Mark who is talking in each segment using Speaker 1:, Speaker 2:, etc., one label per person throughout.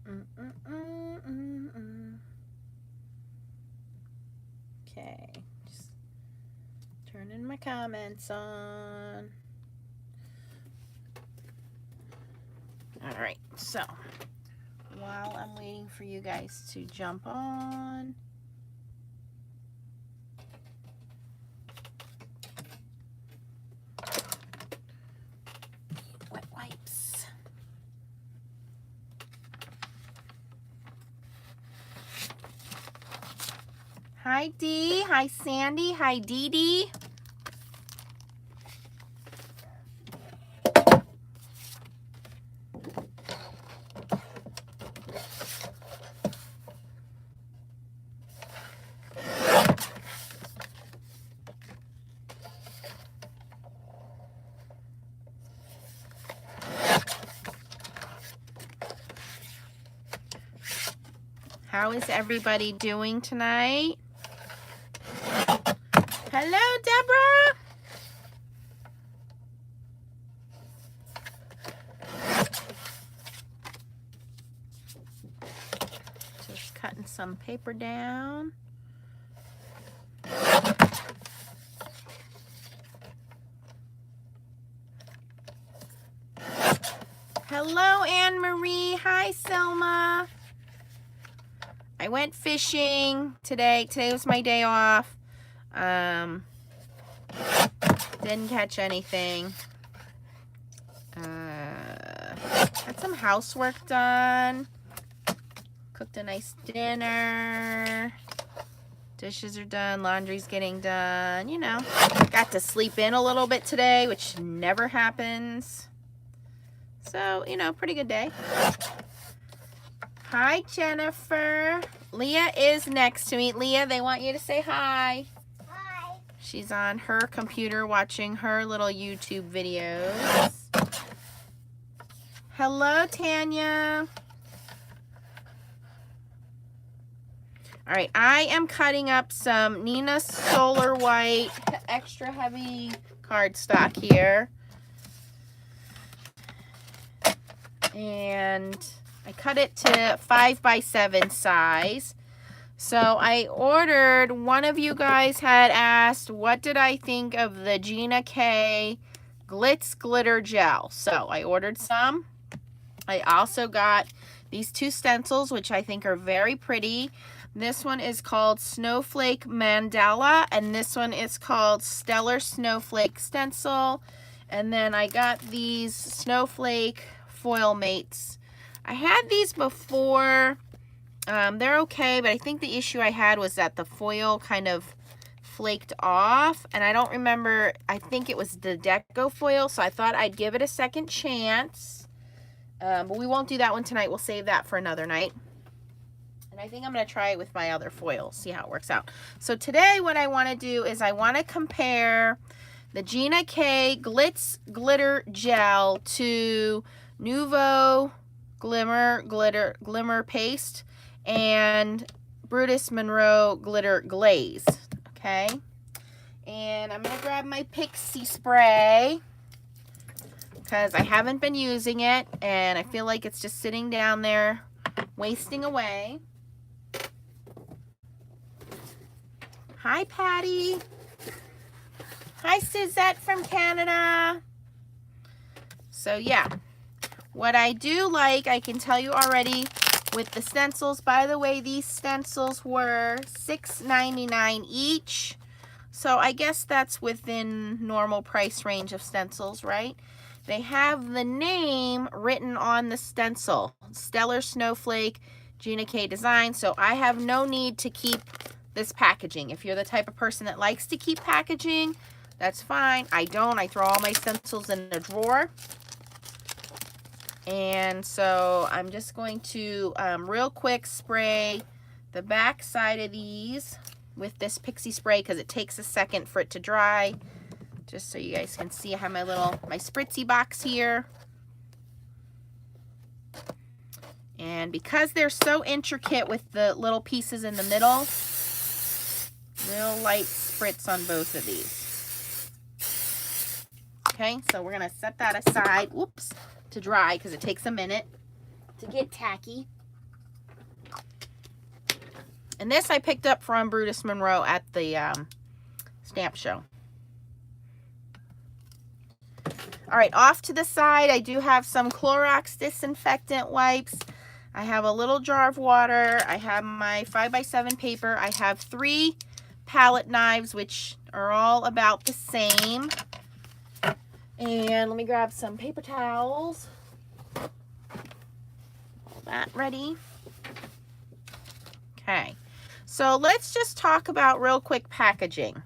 Speaker 1: Okay, just turning my comments on. All right, so while I'm waiting for you guys to jump on, wet wipes. Hi Dee, hi Sandy, hi Dee Dee. How is everybody doing tonight? Hello, Deborah. Just cutting some paper down. Hello, Anne Marie. Hi, Selma. I went fishing today. Today was my day off. Didn't catch anything. Had some housework done. Cooked a nice dinner. Dishes are done. Laundry's getting done. You know, got to sleep in a little bit today, which never happens. So, you know, pretty good day. Hi, Jennifer. Leah is next to me. Leah, they want you to say hi.
Speaker 2: Hi.
Speaker 1: She's on her computer watching her little YouTube videos. Hello, Tanya. All right, I am cutting up some Nina Solar White extra heavy cardstock here. And I cut it to 5x7 size. So I ordered, one of you guys had asked, what did I think of the Gina K Glitz Glitter Gel? So I ordered some. I also got these two stencils, which I think are very pretty. This one is called Snowflake Mandala, and this one is called Stellar Snowflake Stencil. And then I got these Snowflake Foil Mates. I had these before. They're okay, but I think the issue I had was that the foil kind of flaked off, and I don't remember, I think it was the deco foil, so I thought I'd give it a second chance. But we won't do that one tonight. We'll save that for another night. And I think I'm going to try it with my other foils, see how it works out. So today what I want to do is I want to compare the Gina K Glitz Glitter Gel to Nuvo Glimmer Paste and Brutus Monroe Glitter Glaze. Okay. And I'm going to grab my Pixie Spray, because I haven't been using it and I feel like it's just sitting down there wasting away. Hi, Patty. Hi, Suzette from Canada. So yeah, what I do like, I can tell you already with the stencils. By the way, these stencils were $6.99 each. So I guess that's within normal price range of stencils, right? They have the name written on the stencil, Stellar Snowflake Gina K Design. So I have no need to keep this packaging. If you're the type of person that likes to keep packaging, that's fine. I don't. I throw all my stencils in a drawer. And so I'm just going to real quick spray the back side of these with this Pixie Spray, because it takes a second for it to dry. Just so you guys can see, I have my spritzy box here. And because they're so intricate with the little pieces in the middle, real light spritz on both of these. Okay, so we're going to set that aside, whoops, to dry, because it takes a minute to get tacky. And this I picked up from Brutus Monroe at the stamp show. All right, off to the side, I do have some Clorox disinfectant wipes. I have a little jar of water. I have my 5x7 paper. I have 3 palette knives, which are all about the same. And let me grab some paper towels. All that ready. Okay, so let's just talk about real quick packaging.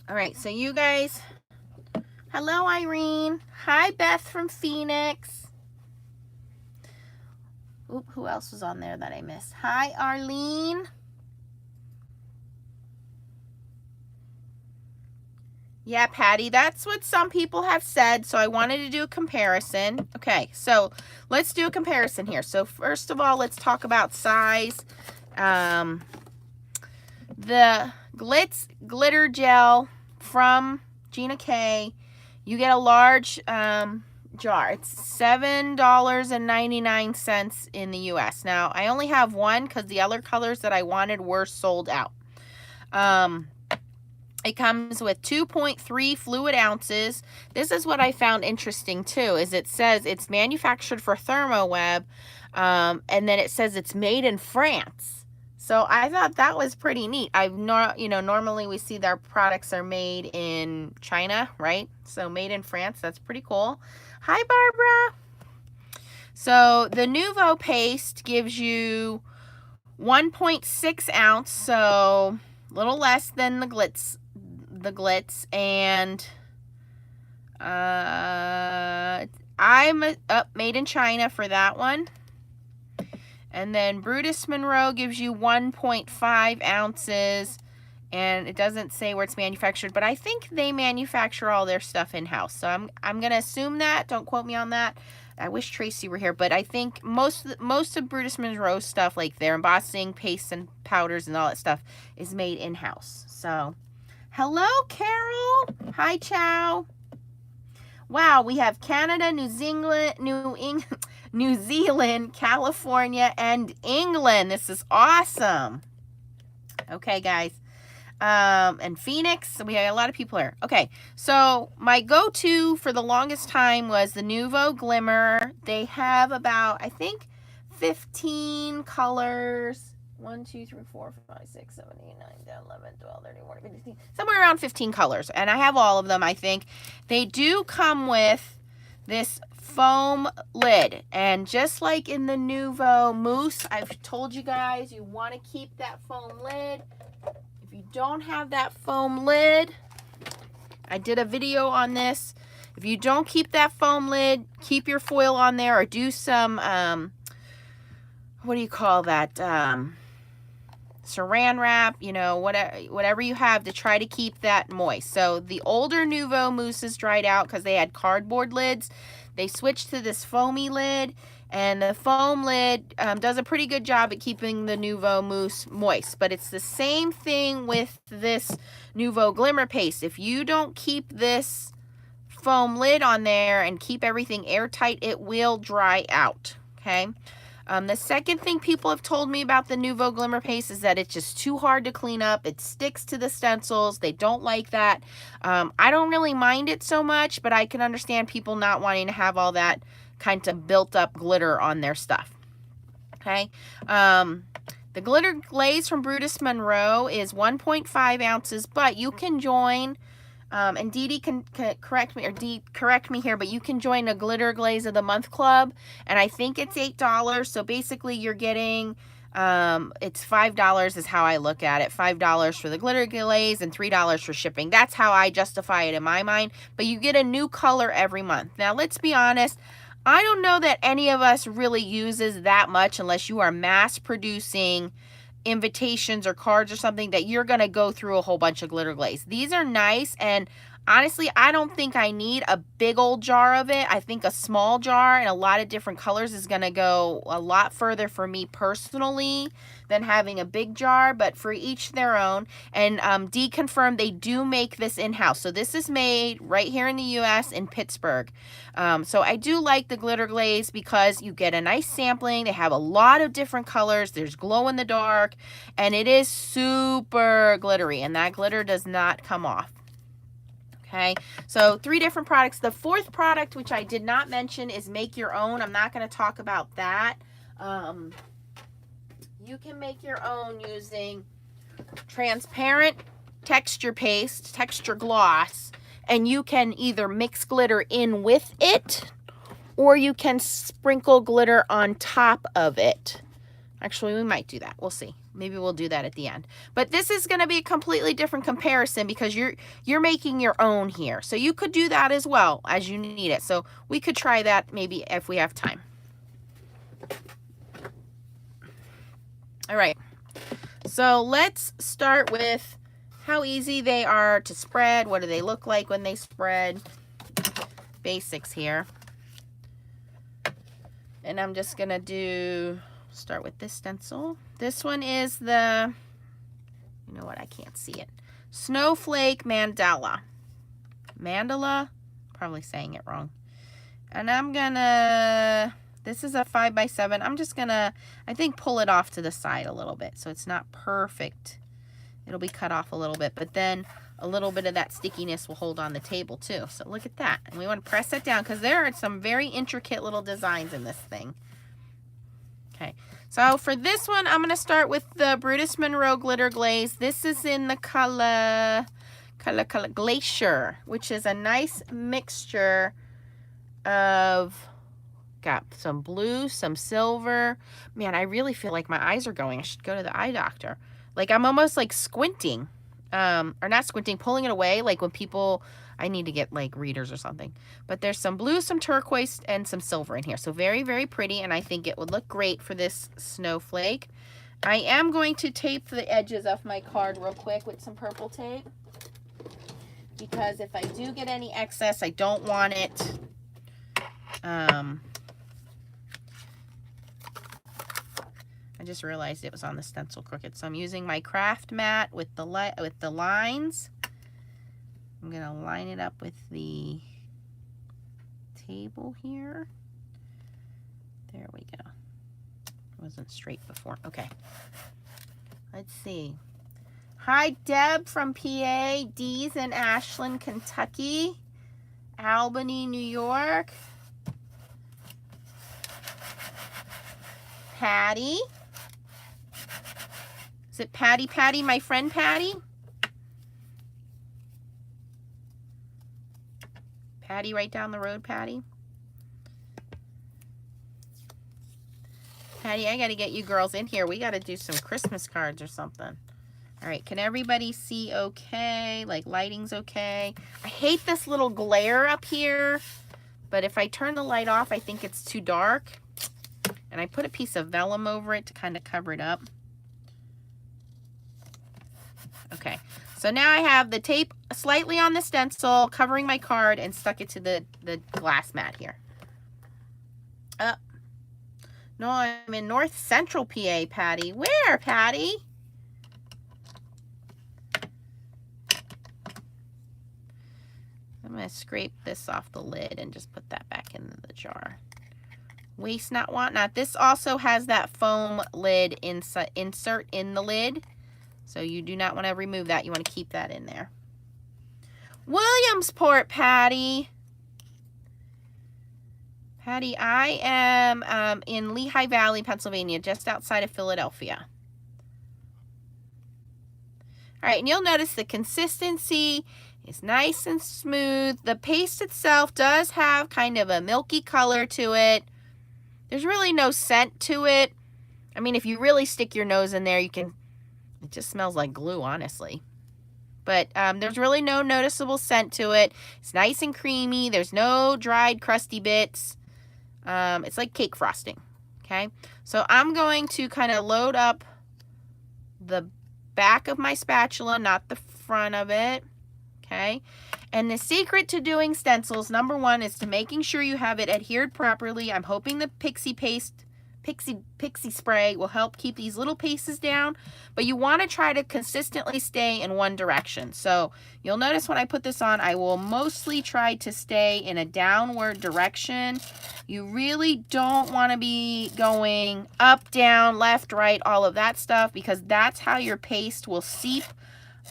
Speaker 1: All right, so you guys, hello Irene. Hi Beth from Phoenix. Oop, who else was on there that I missed? Hi Arlene. Yeah, Patty, that's what some people have said, so I wanted to do a comparison. Okay, so let's do a comparison here. So first of all, let's talk about size. The Glitz Glitter Gel from Gina K, you get a large jar. It's $7.99 in the US. Now, I only have one because the other colors that I wanted were sold out. It comes with 2.3 fluid ounces. This is what I found interesting too, is it says it's manufactured for ThermoWeb, and then it says it's made in France. So I thought that was pretty neat. Normally we see their products are made in China, right? So made in France, that's pretty cool. Hi, Barbara. So the Nuvo paste gives you 1.6 ounce, so a little less than the glitz, and I'm made in China for that one. And then Brutus Monroe gives you 1.5 ounces, and it doesn't say where it's manufactured, but I think they manufacture all their stuff in-house. So I'm gonna assume that. Don't quote me on that. I wish Tracy were here, but I think most of Brutus Monroe stuff, like their embossing, pastes, and powders and all that stuff, is made in-house. So, hello, Carol. Hi, Chow. Wow, we have Canada, New Zealand, California, and England. This is awesome. Okay, guys. And Phoenix. So we have a lot of people here. Okay, so my go-to for the longest time was the Nuvo Glimmer. They have about, I think, 15 colors. 1, 2, 3, 4, 5, 6, 7, 8, 9, 10, 11, 12, 13, 14, 15, somewhere around 15 colors. And I have all of them, I think. They do come with this foam lid. And just like in the Nuvo Mousse, I've told you guys, you want to keep that foam lid. If you don't have that foam lid, I did a video on this. If you don't keep that foam lid, keep your foil on there or do some, what do you call that? Saran wrap, whatever you have to try to keep that moist. So the older Nuvo mousses dried out because they had cardboard lids. They switched to this foamy lid, and the foam lid does a pretty good job at keeping the Nuvo mousse moist. But it's the same thing with this Nuvo Glimmer paste. If you don't keep this foam lid on there and keep everything airtight, it will dry out, okay? The second thing people have told me about the Nuvo Glimmer paste is that it's just too hard to clean up. It sticks to the stencils. They don't like that. I don't really mind it so much, but I can understand people not wanting to have all that kind of built up glitter on their stuff. Okay. The glitter glaze from Brutus Monroe is 1.5 ounces, but you can join, and Dee Dee can correct me, or Dee, correct me here, but you can join a Glitter Glaze of the Month Club, and I think it's $8. So basically you're getting, it's $5 is how I look at it. $5 for the Glitter Glaze and $3 for shipping. That's how I justify it in my mind, but you get a new color every month. Now, let's be honest. I don't know that any of us really uses that much unless you are mass producing invitations or cards or something that you're going to go through a whole bunch of glitter glaze. These are nice, and Honestly, I don't think I need a big old jar of it. I think a small jar and a lot of different colors is going to go a lot further for me personally than having a big jar, but for each their own. And D confirmed they do make this in-house. So this is made right here in the U.S. in Pittsburgh. So I do like the glitter glaze because you get a nice sampling. They have a lot of different colors. There's glow in the dark, and it is super glittery, and that glitter does not come off. Okay, so 3 different products. The 4th product, which I did not mention, is make your own. I'm not going to talk about that. You can make your own using transparent texture paste, texture gloss, and you can either mix glitter in with it, or you can sprinkle glitter on top of it. Actually, we might do that. We'll see. Maybe we'll do that at the end. But this is going to be a completely different comparison because you're making your own here. So you could do that as well as you need it. So we could try that maybe if we have time. All right. So let's start with how easy they are to spread. What do they look like when they spread? Basics here. And I'm just going to start with this stencil. This one is the, you know what, I can't see it. Snowflake Mandala. Mandala? Probably saying it wrong. And I'm gonna, this is a 5x7. I'm just gonna, I think, pull it off to the side a little bit so it's not perfect. It'll be cut off a little bit, but then a little bit of that stickiness will hold on the table too. So look at that. And we want to press it down because there are some very intricate little designs in this thing. Okay, so for this one, I'm going to start with the Brutus Monroe Glitter Glaze. This is in the color Glacier, which is a nice mixture of, got some blue, some silver. Man, I really feel like my eyes are going. I should go to the eye doctor. Like I'm almost like squinting, or not squinting, pulling it away. Like when people, I need to get like readers or something. But there's some blue, some turquoise, and some silver in here. So very, very pretty. And I think it would look great for this snowflake. I am going to tape the edges of my card real quick with some purple tape. Because if I do get any excess, I don't want it. I just realized it was on the stencil crooked. So I'm using my craft mat with the lines. I'm going to line it up with the table here. There we go. It wasn't straight before. Okay. Let's see. Hi, Deb from PA. Dee's in Ashland, Kentucky. Albany, New York. Patty. Is it Patty, my friend Patty? Patty right down the road, Patty. Patty, I got to get you girls in here. We got to do some Christmas cards or something. All right, can everybody see okay? Like lighting's okay. I hate this little glare up here, but if I turn the light off, I think it's too dark. And I put a piece of vellum over it to kind of cover it up. Okay, so now I have the tape slightly on the stencil, covering my card, and stuck it to the glass mat here. No, I'm in North Central PA, Patty. Where, Patty? I'm going to scrape this off the lid and just put that back in the jar. Waste not, want not. This also has that foam lid insert in the lid. So you do not want to remove that. You want to keep that in there. Williamsport, Patty. Patty, I am in Lehigh Valley, Pennsylvania, just outside of Philadelphia. All right, and you'll notice the consistency is nice and smooth. The paste itself does have kind of a milky color to it. There's really no scent to it. I mean, if you really stick your nose in there, you can, it just smells like glue, honestly. But there's really no noticeable scent to it. It's nice and creamy. There's no dried, crusty bits. It's like cake frosting, okay? So I'm going to kind of load up the back of my spatula, not the front of it, okay? And the secret to doing stencils, number one, is to making sure you have it adhered properly. I'm hoping the pixie spray will help keep these little pieces down, but you want to try to consistently stay in one direction. So you'll notice when I put this on, I will mostly try to stay in a downward direction. You really don't want to be going up, down, left, right, all of that stuff, because that's how your paste will seep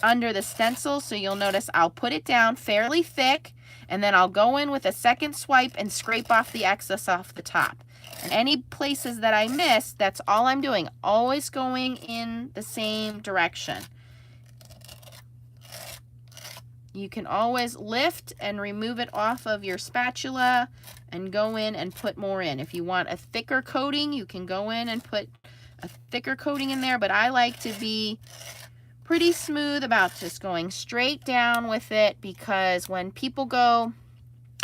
Speaker 1: under the stencil. So you'll notice I'll put it down fairly thick, and then I'll go in with a second swipe and scrape off the excess off the top. And any places that I miss, that's all I'm doing, always going in the same direction. You can always lift and remove it off of your spatula and go in and put more in. If you want a thicker coating, you can go in and put a thicker coating in there, but I like to be pretty smooth about just going straight down with it, because when people go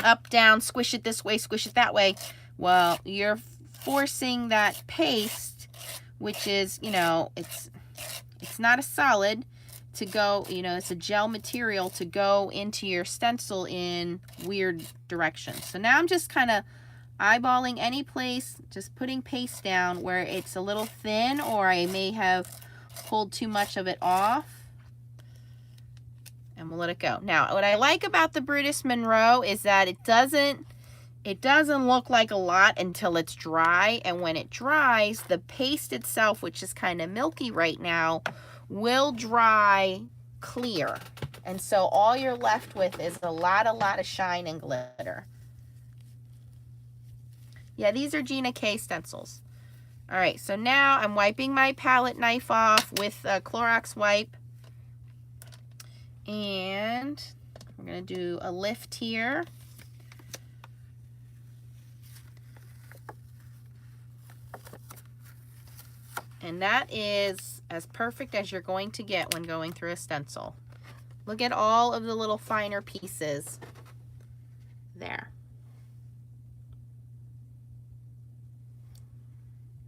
Speaker 1: up, down, squish it this way, squish it that way, well, you're forcing that paste, which is, you know, it's not a solid, to go, you know, it's a gel material, to go into your stencil in weird directions. So now I'm just kind of eyeballing any place, just putting paste down where it's a little thin, or I may have pulled too much of it off, and we'll let it go. Now, what I like about the Brutus Monroe is that it doesn't look like a lot until it's dry, and when it dries, the paste itself, which is kind of milky right now, will dry clear, and so all you're left with is a lot of shine and glitter. Yeah, these are Gina K stencils. All right, so now I'm wiping my palette knife off with a Clorox wipe. And we're going to do a lift here. And that is as perfect as you're going to get when going through a stencil. Look at all of the little finer pieces there.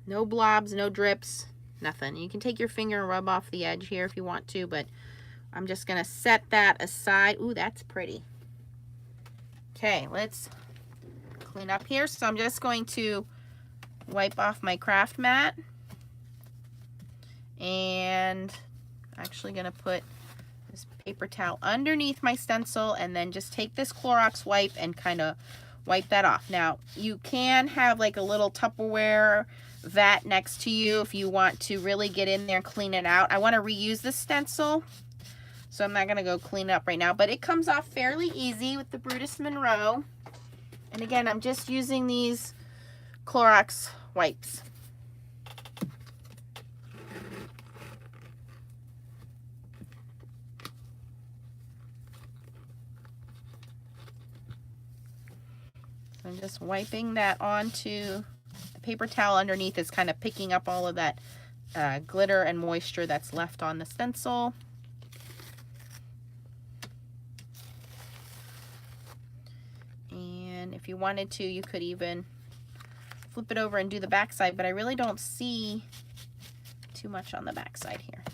Speaker 1: No blobs, no drips, nothing. You can take your finger and rub off the edge here if you want to, but I'm just going to set that aside. Ooh, that's pretty. Okay, let's clean up here. So I'm just going to wipe off my craft mat. And I'm actually going to put this paper towel underneath my stencil, and then just take this Clorox wipe and kind of wipe that off. Now, you can have like a little Tupperware vat next to you if you want to really get in there and clean it out. I want to reuse this stencil, so I'm not going to go clean it up right now, but it comes off fairly easy with the Brutus Monroe. And again, I'm just using these Clorox wipes. So I'm just wiping that onto the paper towel underneath. Is kind of picking up all of that glitter and moisture that's left on the stencil. And if you wanted to, you could even flip it over and do the back side, but I really don't see too much on the back side here.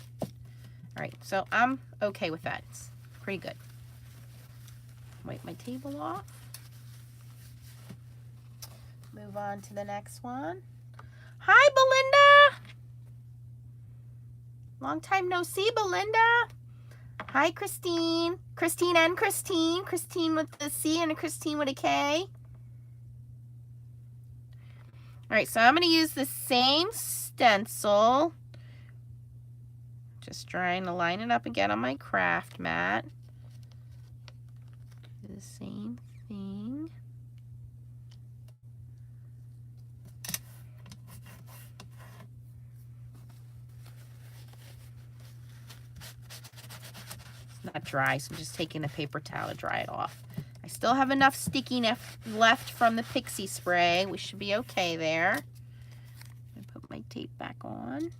Speaker 1: All right, so I'm okay with that. It's pretty good. Wipe my table off. Move on to the next one. Hi, Belinda. Long time no see, Belinda. Hi, Christine. Christine and Christine. Christine with a C and a Christine with a K. All right, so I'm going to use the same stencil. Just trying to line it up again on my craft mat. Do the same thing. Not dry, so I'm just taking a paper towel to dry it off. I still have enough stickiness left from the pixie spray. We should be okay there. I put my tape back on.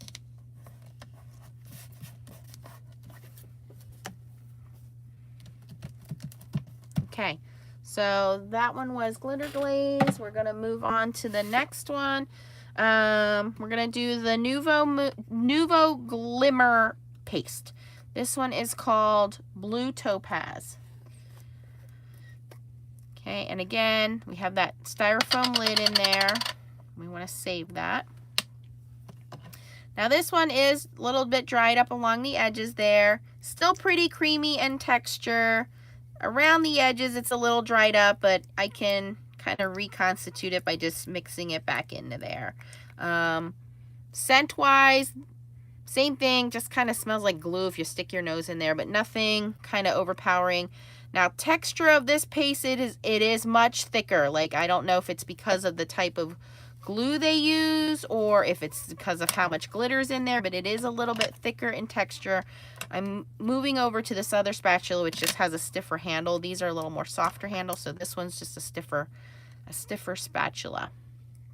Speaker 1: Okay, so that one was glitter glaze. We're gonna move on to the next one. We're gonna do the Nuvo Glimmer paste. This one is called Blue Topaz. Okay, and again, we have that styrofoam lid in there. We want to save that. Now this one is a little bit dried up along the edges there. Still pretty creamy in texture. Around the edges it's a little dried up, but I can kind of reconstitute it by just mixing it back into there. Scent-wise, same thing, just kind of smells like glue if you stick your nose in there, but nothing kind of overpowering. Now, texture of this paste, it is much thicker. Like, I don't know if it's because of the type of glue they use or if it's because of how much glitter is in there, but it is a little bit thicker in texture. I'm moving over to this other spatula, which just has a stiffer handle. These are a little more softer handle, so this one's just a stiffer spatula.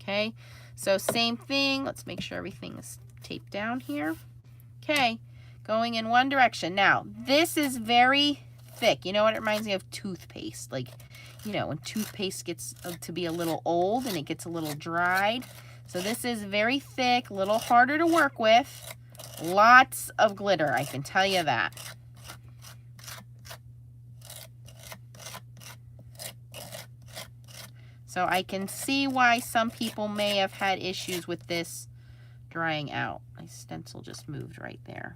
Speaker 1: Okay, so same thing. Let's make sure everything is taped down here. Okay, going in one direction. Now, this is very thick. You know what it reminds me of? Toothpaste. Like, you know, when toothpaste gets to be a little old and it gets a little dried. So this is very thick, a little harder to work with. Lots of glitter, I can tell you that. So I can see why some people may have had issues with this drying out. My stencil just moved right there.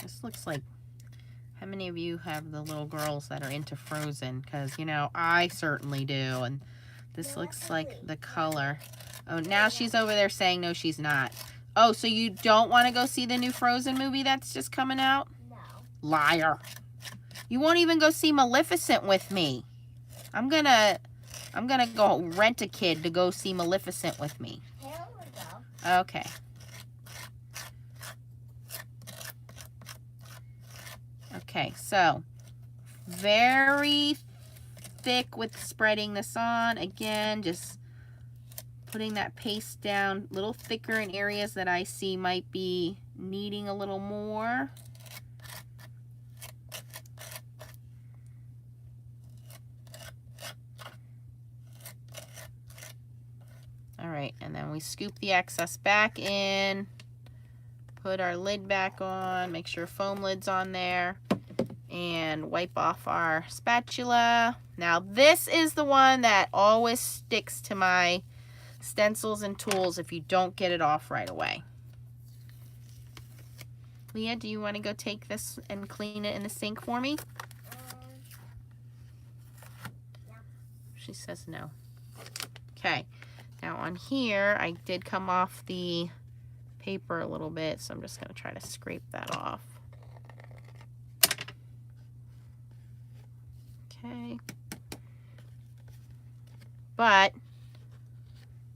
Speaker 1: This looks like, how many of you have the little girls that are into Frozen? Because, you know, I certainly do. And this looks like the color. Oh, now she's over there saying no, she's not. Oh, so you don't want to go see the new Frozen movie that's just coming out?
Speaker 2: No.
Speaker 1: Liar. You won't even go see Maleficent with me. I'm gonna go rent a kid to go see Maleficent with me.
Speaker 2: Here we go.
Speaker 1: Okay. Okay, so very thick with spreading this on. Again, just putting that paste down, a little thicker in areas that I see might be needing a little more. All right, and then we scoop the excess back in, put our lid back on, make sure foam lid's on there, and wipe off our spatula. Now this is the one that always sticks to my stencils and tools if you don't get it off right away. Leah, do you want to go take this and clean it in the sink for me?
Speaker 2: Yeah.
Speaker 1: She says no. Okay. Now on here, I did come off the paper a little bit, so I'm just going to try to scrape that off. Okay. But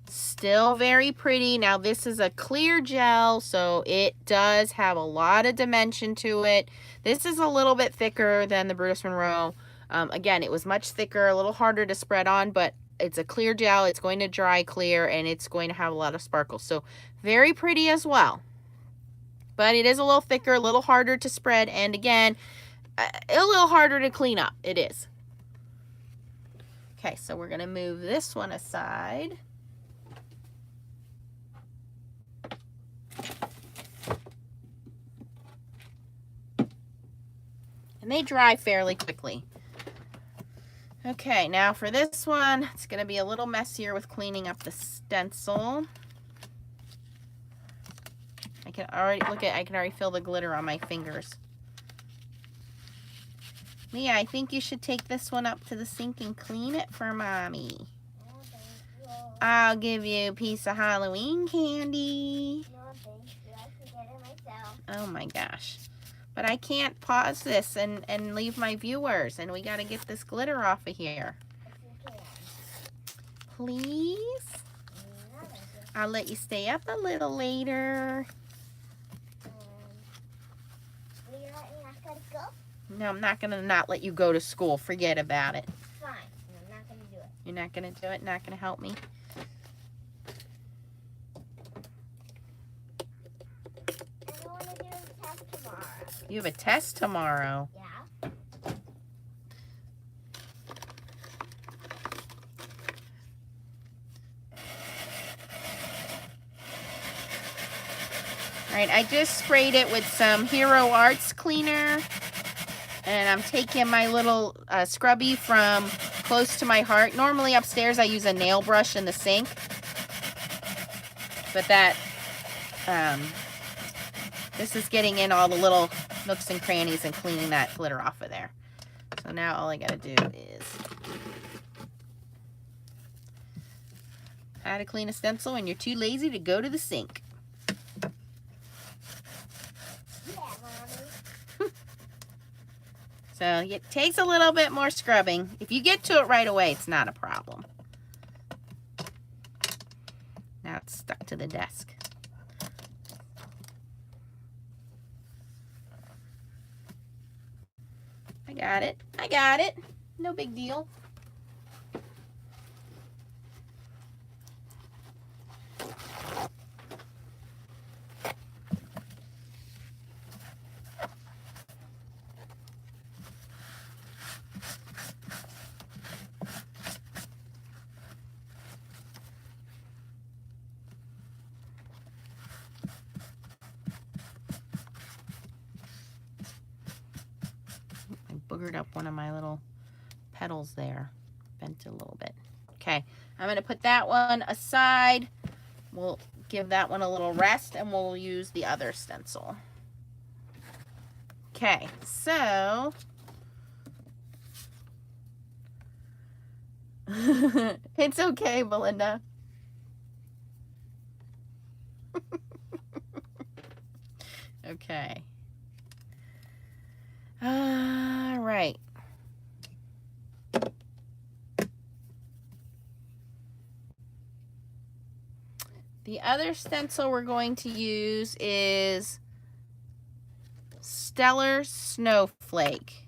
Speaker 1: still very pretty. Now this is a clear gel, so it does have a lot of dimension to it. This is a little bit thicker than the Brutus Monroe. Again, it was much thicker, a little harder to spread on, but it's a clear gel. It's going to dry clear, and it's going to have a lot of sparkles. So very pretty as well. But it is a little thicker, a little harder to spread, and again, a little harder to clean up. It is. Okay, so we're going to move this one aside. And they dry fairly quickly. Okay, now for this one, it's going to be a little messier with cleaning up the stencil. I can already feel the glitter on my fingers. Leah, I think you should take this one up to the sink and clean it for Mommy.
Speaker 2: No, thank you.
Speaker 1: I'll give you a piece of Halloween candy.
Speaker 2: No, thank you. I can get it myself.
Speaker 1: Oh my gosh. But I can't pause this and leave my viewers, and we got to get this glitter off of here.
Speaker 2: If you can.
Speaker 1: Please?
Speaker 2: No, thank you.
Speaker 1: I'll let you stay up a little later.
Speaker 2: Will you let me not go to school?
Speaker 1: No, I'm not going to not let you go to school. Forget about it.
Speaker 2: Fine. I'm not going to do it.
Speaker 1: You're not going to do it? Not going to help me?
Speaker 2: I want to do a test tomorrow.
Speaker 1: You have a test tomorrow.
Speaker 2: Yeah.
Speaker 1: All right, I just sprayed it with some Hero Arts cleaner. And I'm taking my little scrubby from Close to My Heart. Normally upstairs I use a nail brush in the sink. But that, this is getting in all the little nooks and crannies and cleaning that glitter off of there. So now all I gotta do is how to clean a stencil when you're too lazy to go to the sink. So it takes a little bit more scrubbing. If you get to it right away, it's not a problem. Now it's stuck to the desk. I got it. I got it. No big deal. Boogered up one of my little petals there. Bent it a little bit. Okay, I'm going to put that one aside. We'll give that one a little rest and we'll use the other stencil. Okay, so it's okay, Belinda. Okay. All right. The other stencil we're going to use is Stellar Snowflake.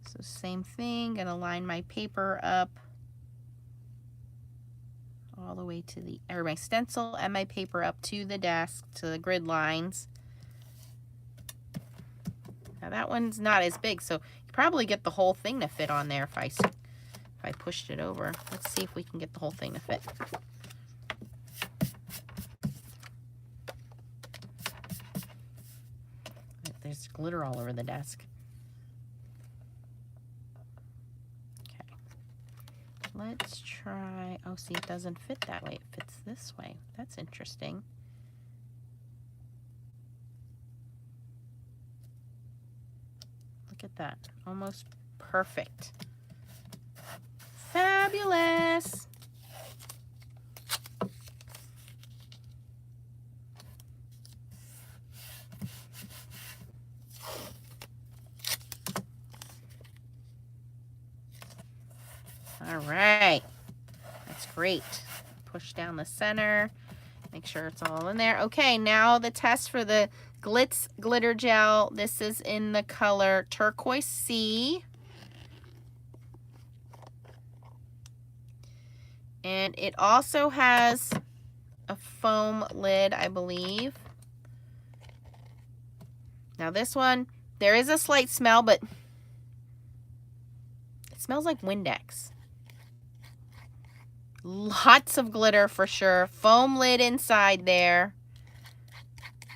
Speaker 1: So same thing, gonna line my paper up all the way to the, or my stencil and my paper up to the desk, to the grid lines. Now that one's not as big, so you probably get the whole thing to fit on there if I pushed it over. Let's see if we can get the whole thing to fit. There's glitter all over the desk. Okay. Let's try, oh see, it doesn't fit that way. It fits this way. That's interesting. Look at that, almost perfect. Fabulous. All right, that's great. Push down the center, make sure it's all in there. Okay, now the test for the Glitz glitter gel. This is in the color Turquoise Sea. And it also has a foam lid, I believe. Now this one, there is a slight smell, but it smells like Windex. Lots of glitter for sure. Foam lid inside there.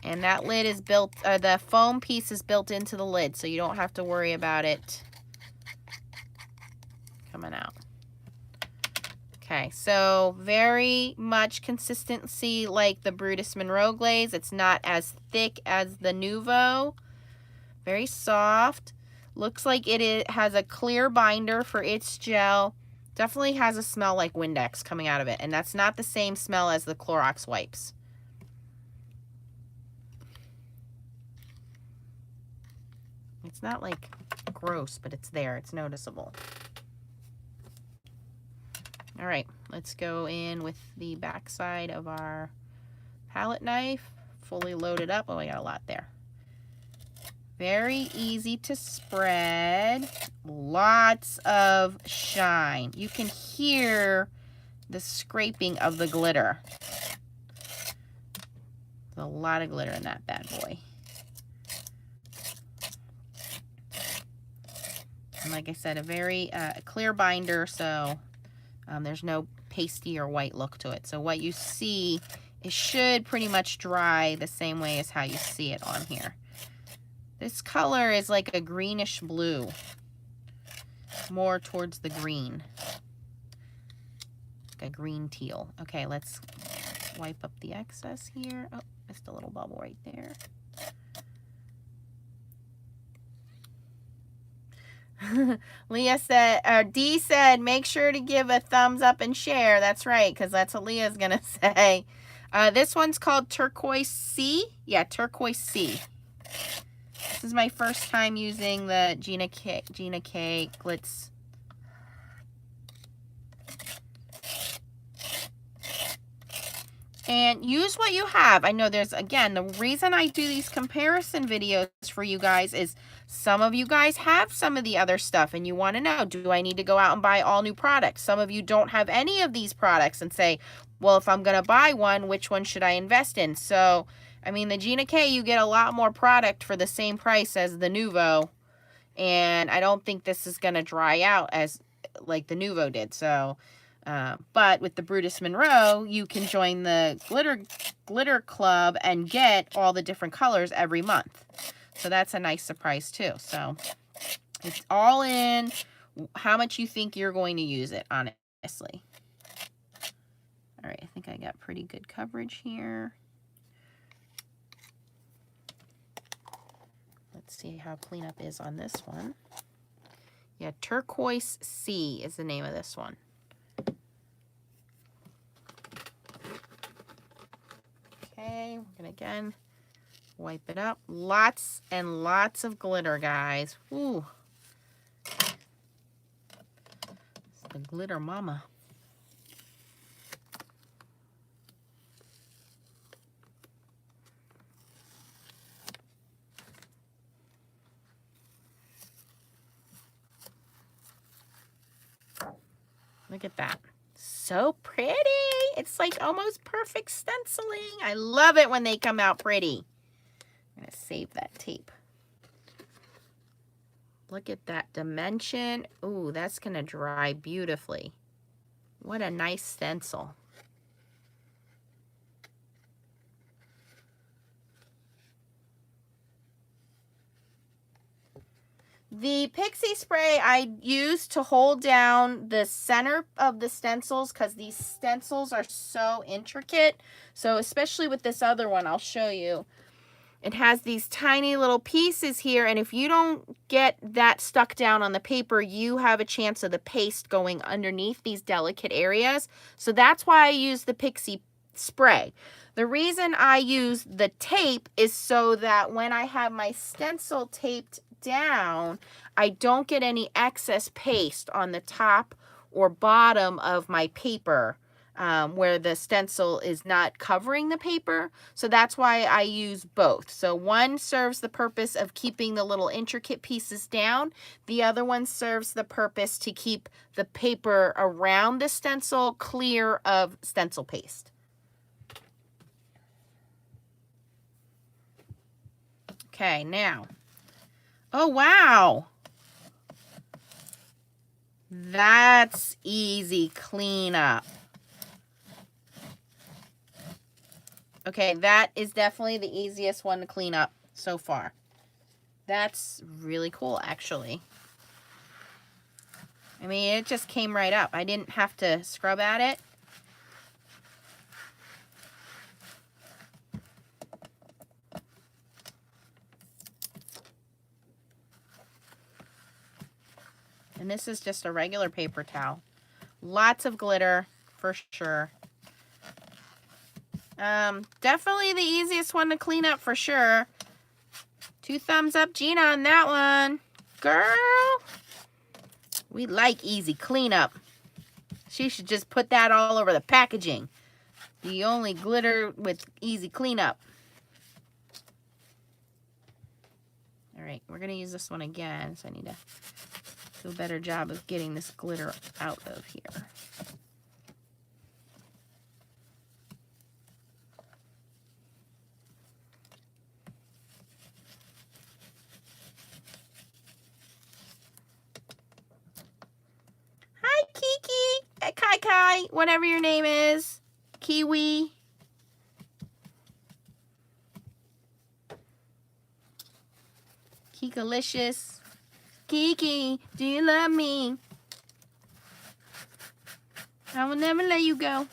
Speaker 1: And that lid is built, the foam piece is built into the lid, so you don't have to worry about it coming out. Okay, so very much consistency like the Brutus Monroe glaze. It's not as thick as the Nuvo. Very soft. Looks like it has a clear binder for its gel. Definitely has a smell like Windex coming out of it, and that's not the same smell as the Clorox wipes. It's not like gross, but it's there. It's noticeable. All right, let's go in with the back side of our palette knife. Fully loaded up. Oh, I got a lot there. Very easy to spread. Lots of shine. You can hear the scraping of the glitter. There's a lot of glitter in that bad boy. And like I said, a very clear binder, so there's no pasty or white look to it. So what you see it should pretty much dry the same way as how you see it on here. This color is like a greenish blue, more towards the green, like a green teal. Okay, let's wipe up the excess here. Oh, missed a little bubble right there. Leah said, or D said, make sure to give a thumbs up and share. That's right, because that's what Leah's going to say. This one's called Turquoise C. Yeah, Turquoise C. This is my first time using the Gina K glitz. And use what you have. I know there's, again, the reason I do these comparison videos for you guys is some of you guys have some of the other stuff and you want to know, do I need to go out and buy all new products? Some of you don't have any of these products and say, well, if I'm going to buy one, which one should I invest in? So, I mean, the Gina K, you get a lot more product for the same price as the Nuvo. And I don't think this is going to dry out as like the Nuvo did. So, but with the Brutus Monroe, you can join the glitter club and get all the different colors every month. So that's a nice surprise too. So it's all in how much you think you're going to use it, honestly. All right, I think I got pretty good coverage here. Let's see how cleanup is on this one. Yeah, Turquoise C is the name of this one. Okay, we're gonna again wipe it up. Lots and lots of glitter, guys. Ooh. It's the glitter mama. Look at that. So pretty. It's like almost perfect stenciling. I love it when they come out pretty. I'm going to save that tape. Look at that dimension. Ooh, that's going to dry beautifully. What a nice stencil. The pixie spray I use to hold down the center of the stencils because these stencils are so intricate. So especially with this other one, I'll show you. It has these tiny little pieces here, and if you don't get that stuck down on the paper, you have a chance of the paste going underneath these delicate areas. So that's why I use the pixie spray. The reason I use the tape is so that when I have my stencil taped down, I don't get any excess paste on the top or bottom of my paper where the stencil is not covering the paper. So that's why I use both. So one serves the purpose of keeping the little intricate pieces down. The other one serves the purpose to keep the paper around the stencil clear of stencil paste. Okay, now. Oh, wow. That's easy cleanup. Okay, that is definitely the easiest one to clean up so far. That's really cool, actually. I mean, it just came right up. I didn't have to scrub at it. And this is just a regular paper towel. Lots of glitter, for sure. Definitely the easiest one to clean up, for sure. 2 thumbs up, Gina, on that one. Girl, we like easy cleanup. She should just put that all over the packaging. The only glitter with easy cleanup. All right, we're going to use this one again, so I need to do a better job of getting this glitter out of here. Hi, Kiki, Kai Kai, whatever your name is, Kiwi. Kikalicious. Kiki, do you love me? I will never let you go.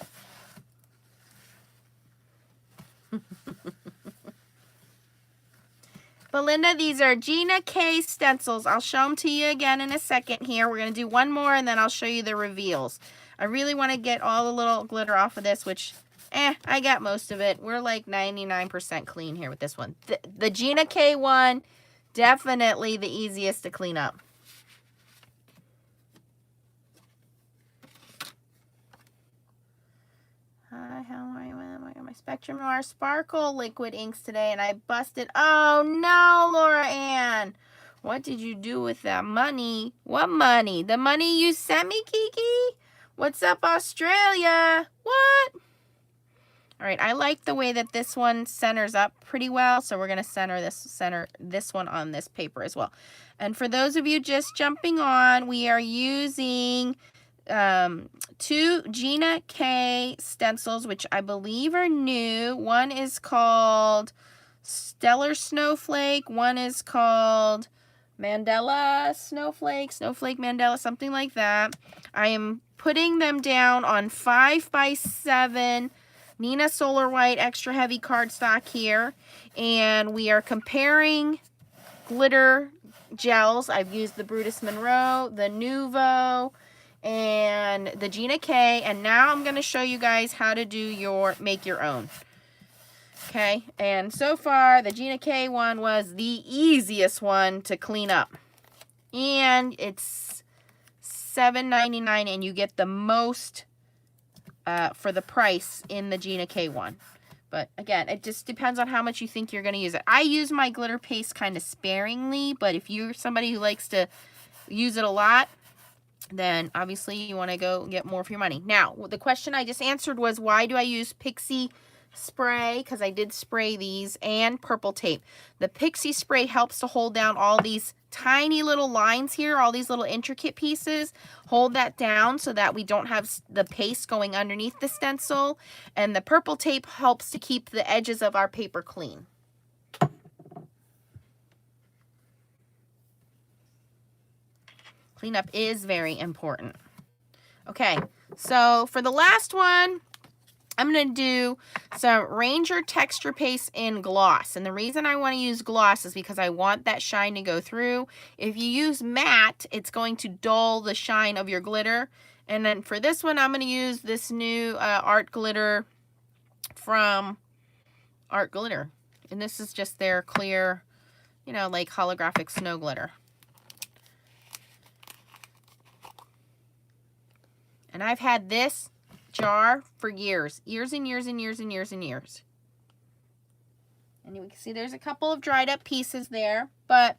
Speaker 1: Belinda, these are Gina K stencils. I'll show them to you again in a second here. We're going to do one more and then I'll show you the reveals. I really want to get all the little glitter off of this, which, I got most of it. We're like 99% clean here with this one. The Gina K one, definitely the easiest to clean up. Hi, how are you? I got my Spectrum Noir Sparkle liquid inks today and I busted. Oh no, Laura Ann. What did you do with that money? What money? The money you sent me, Kiki? What's up, Australia? What? All right, I like the way that this one centers up pretty well, so we're gonna center this one on this paper as well. And for those of you just jumping on, we are using 2 Gina K stencils, which I believe are new. One is called Stellar Snowflake. One is called Mandela Snowflake, Snowflake Mandela, something like that. I am putting them down on 5x7 Nina Solar White extra heavy cardstock here. And we are comparing glitter gels. I've used the Brutus Monroe, the Nuvo, and the Gina K, and now I'm going to show you guys how to make your own. Okay, and so far the Gina K one was the easiest one to clean up, and it's $7.99, and you get the most for the price in the Gina K one. But again, it just depends on how much you think you're going to use it. I use my glitter paste kind of sparingly, but if you're somebody who likes to use it a lot, then obviously you want to go get more for your money. Now, the question I just answered was, why do I use Pixie spray? Because I did spray these, and purple tape. The Pixie spray helps to hold down all these tiny little lines here, all these little intricate pieces. Hold that down so that we don't have the paste going underneath the stencil. And the purple tape helps to keep the edges of our paper clean. Cleanup is very important. Okay, so for the last one, I'm going to do some Ranger Texture Paste in gloss. And the reason I want to use gloss is because I want that shine to go through. If you use matte, it's going to dull the shine of your glitter. And then for this one, I'm going to use this new Art Glitter from Art Glitter. And this is just their clear, you know, like holographic snow glitter. And I've had this jar for years. Years and years and years and years and years. And you can see there's a couple of dried up pieces there, but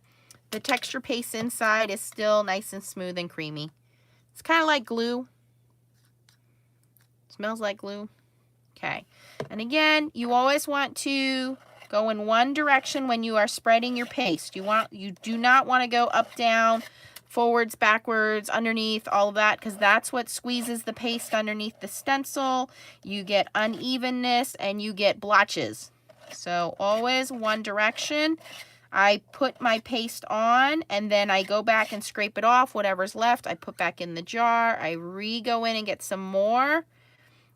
Speaker 1: the texture paste inside is still nice and smooth and creamy. It's kind of like glue. Smells like glue. Okay. And again, you always want to go in one direction when you are spreading your paste. You do not want to go up, down, forwards, backwards, underneath, all of that, because that's what squeezes the paste underneath the stencil. You get unevenness and you get blotches. So always one direction. I put my paste on and then I go back and scrape it off. Whatever's left, I put back in the jar. I go in and get some more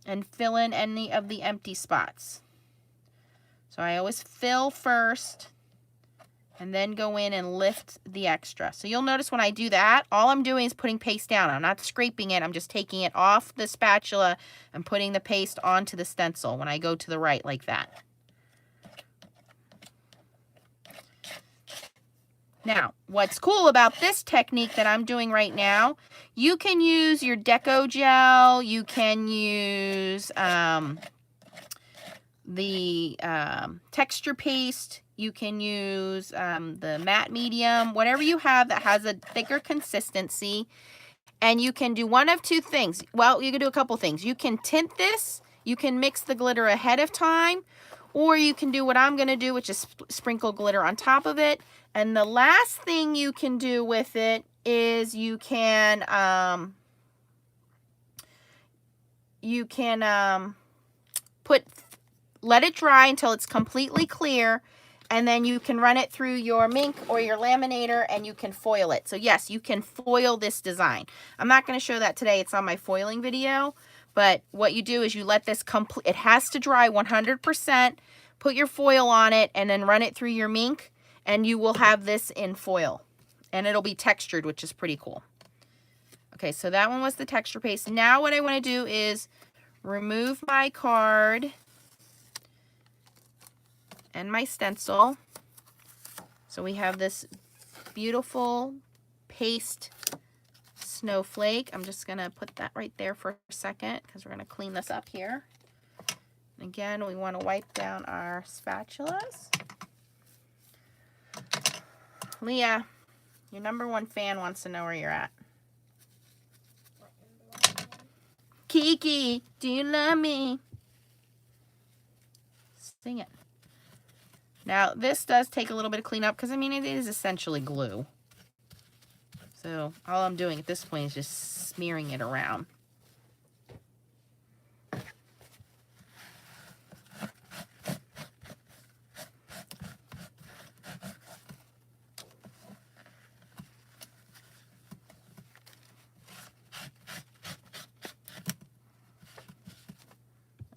Speaker 1: and fill in any of the empty spots. So I always fill first and then go in and lift the extra. So you'll notice when I do that, all I'm doing is putting paste down. I'm not scraping it. I'm just taking it off the spatula and putting the paste onto the stencil when I go to the right like that. Now, what's cool about this technique that I'm doing right now, you can use your deco gel, you can use the texture paste, you can use the matte medium, whatever you have that has a thicker consistency. And you can do one of two things. Well, you can do a couple things. You can tint this, you can mix the glitter ahead of time, or you can do what I'm going to do, which is sprinkle glitter on top of it. And the last thing you can do with it is you can let it dry until it's completely clear, and then you can run it through your Mink or your laminator and you can foil it. So yes, you can foil this design. I'm not going to show that today. It's on my foiling video. But what you do is you let this complete, it has to dry 100%, put your foil on it, and then run it through your Mink, and you will have this in foil. And it'll be textured, which is pretty cool. Okay, so that one was the texture paste. Now what I want to do is remove my card and my stencil. So we have this beautiful paste snowflake. I'm just going to put that right there for a second because we're going to clean this up here. And again, we want to wipe down our spatulas. Leah, your #1 fan wants to know where you're at. Kiki, do you love me? Sing it. Now, this does take a little bit of cleanup because, I mean, it is essentially glue. So, all I'm doing at this point is just smearing it around.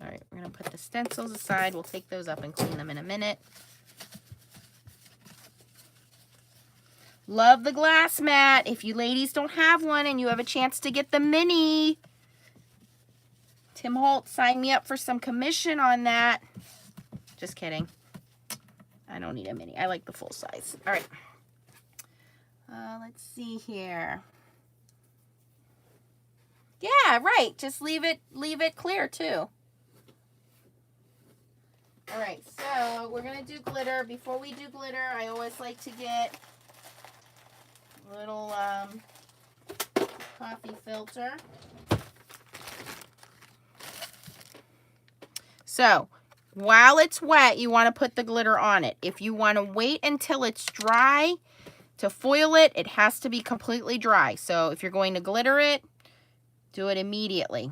Speaker 1: All right, we're going to put the stencils aside. We'll take those up and clean them in a minute. Love the glass mat. If you ladies don't have one and you have a chance to get the mini, Tim Holt signed me up for some commission on that. Just kidding. I don't need a mini. I like the full size. All right. Let's see here. Yeah, right. Just leave it clear too. All right, so we're gonna do glitter. Before we do glitter, I always like to get a little coffee filter. So while it's wet, you want to put the glitter on it. If you want to wait until it's dry to foil it, it has to be completely dry. So if you're going to glitter it, do it immediately.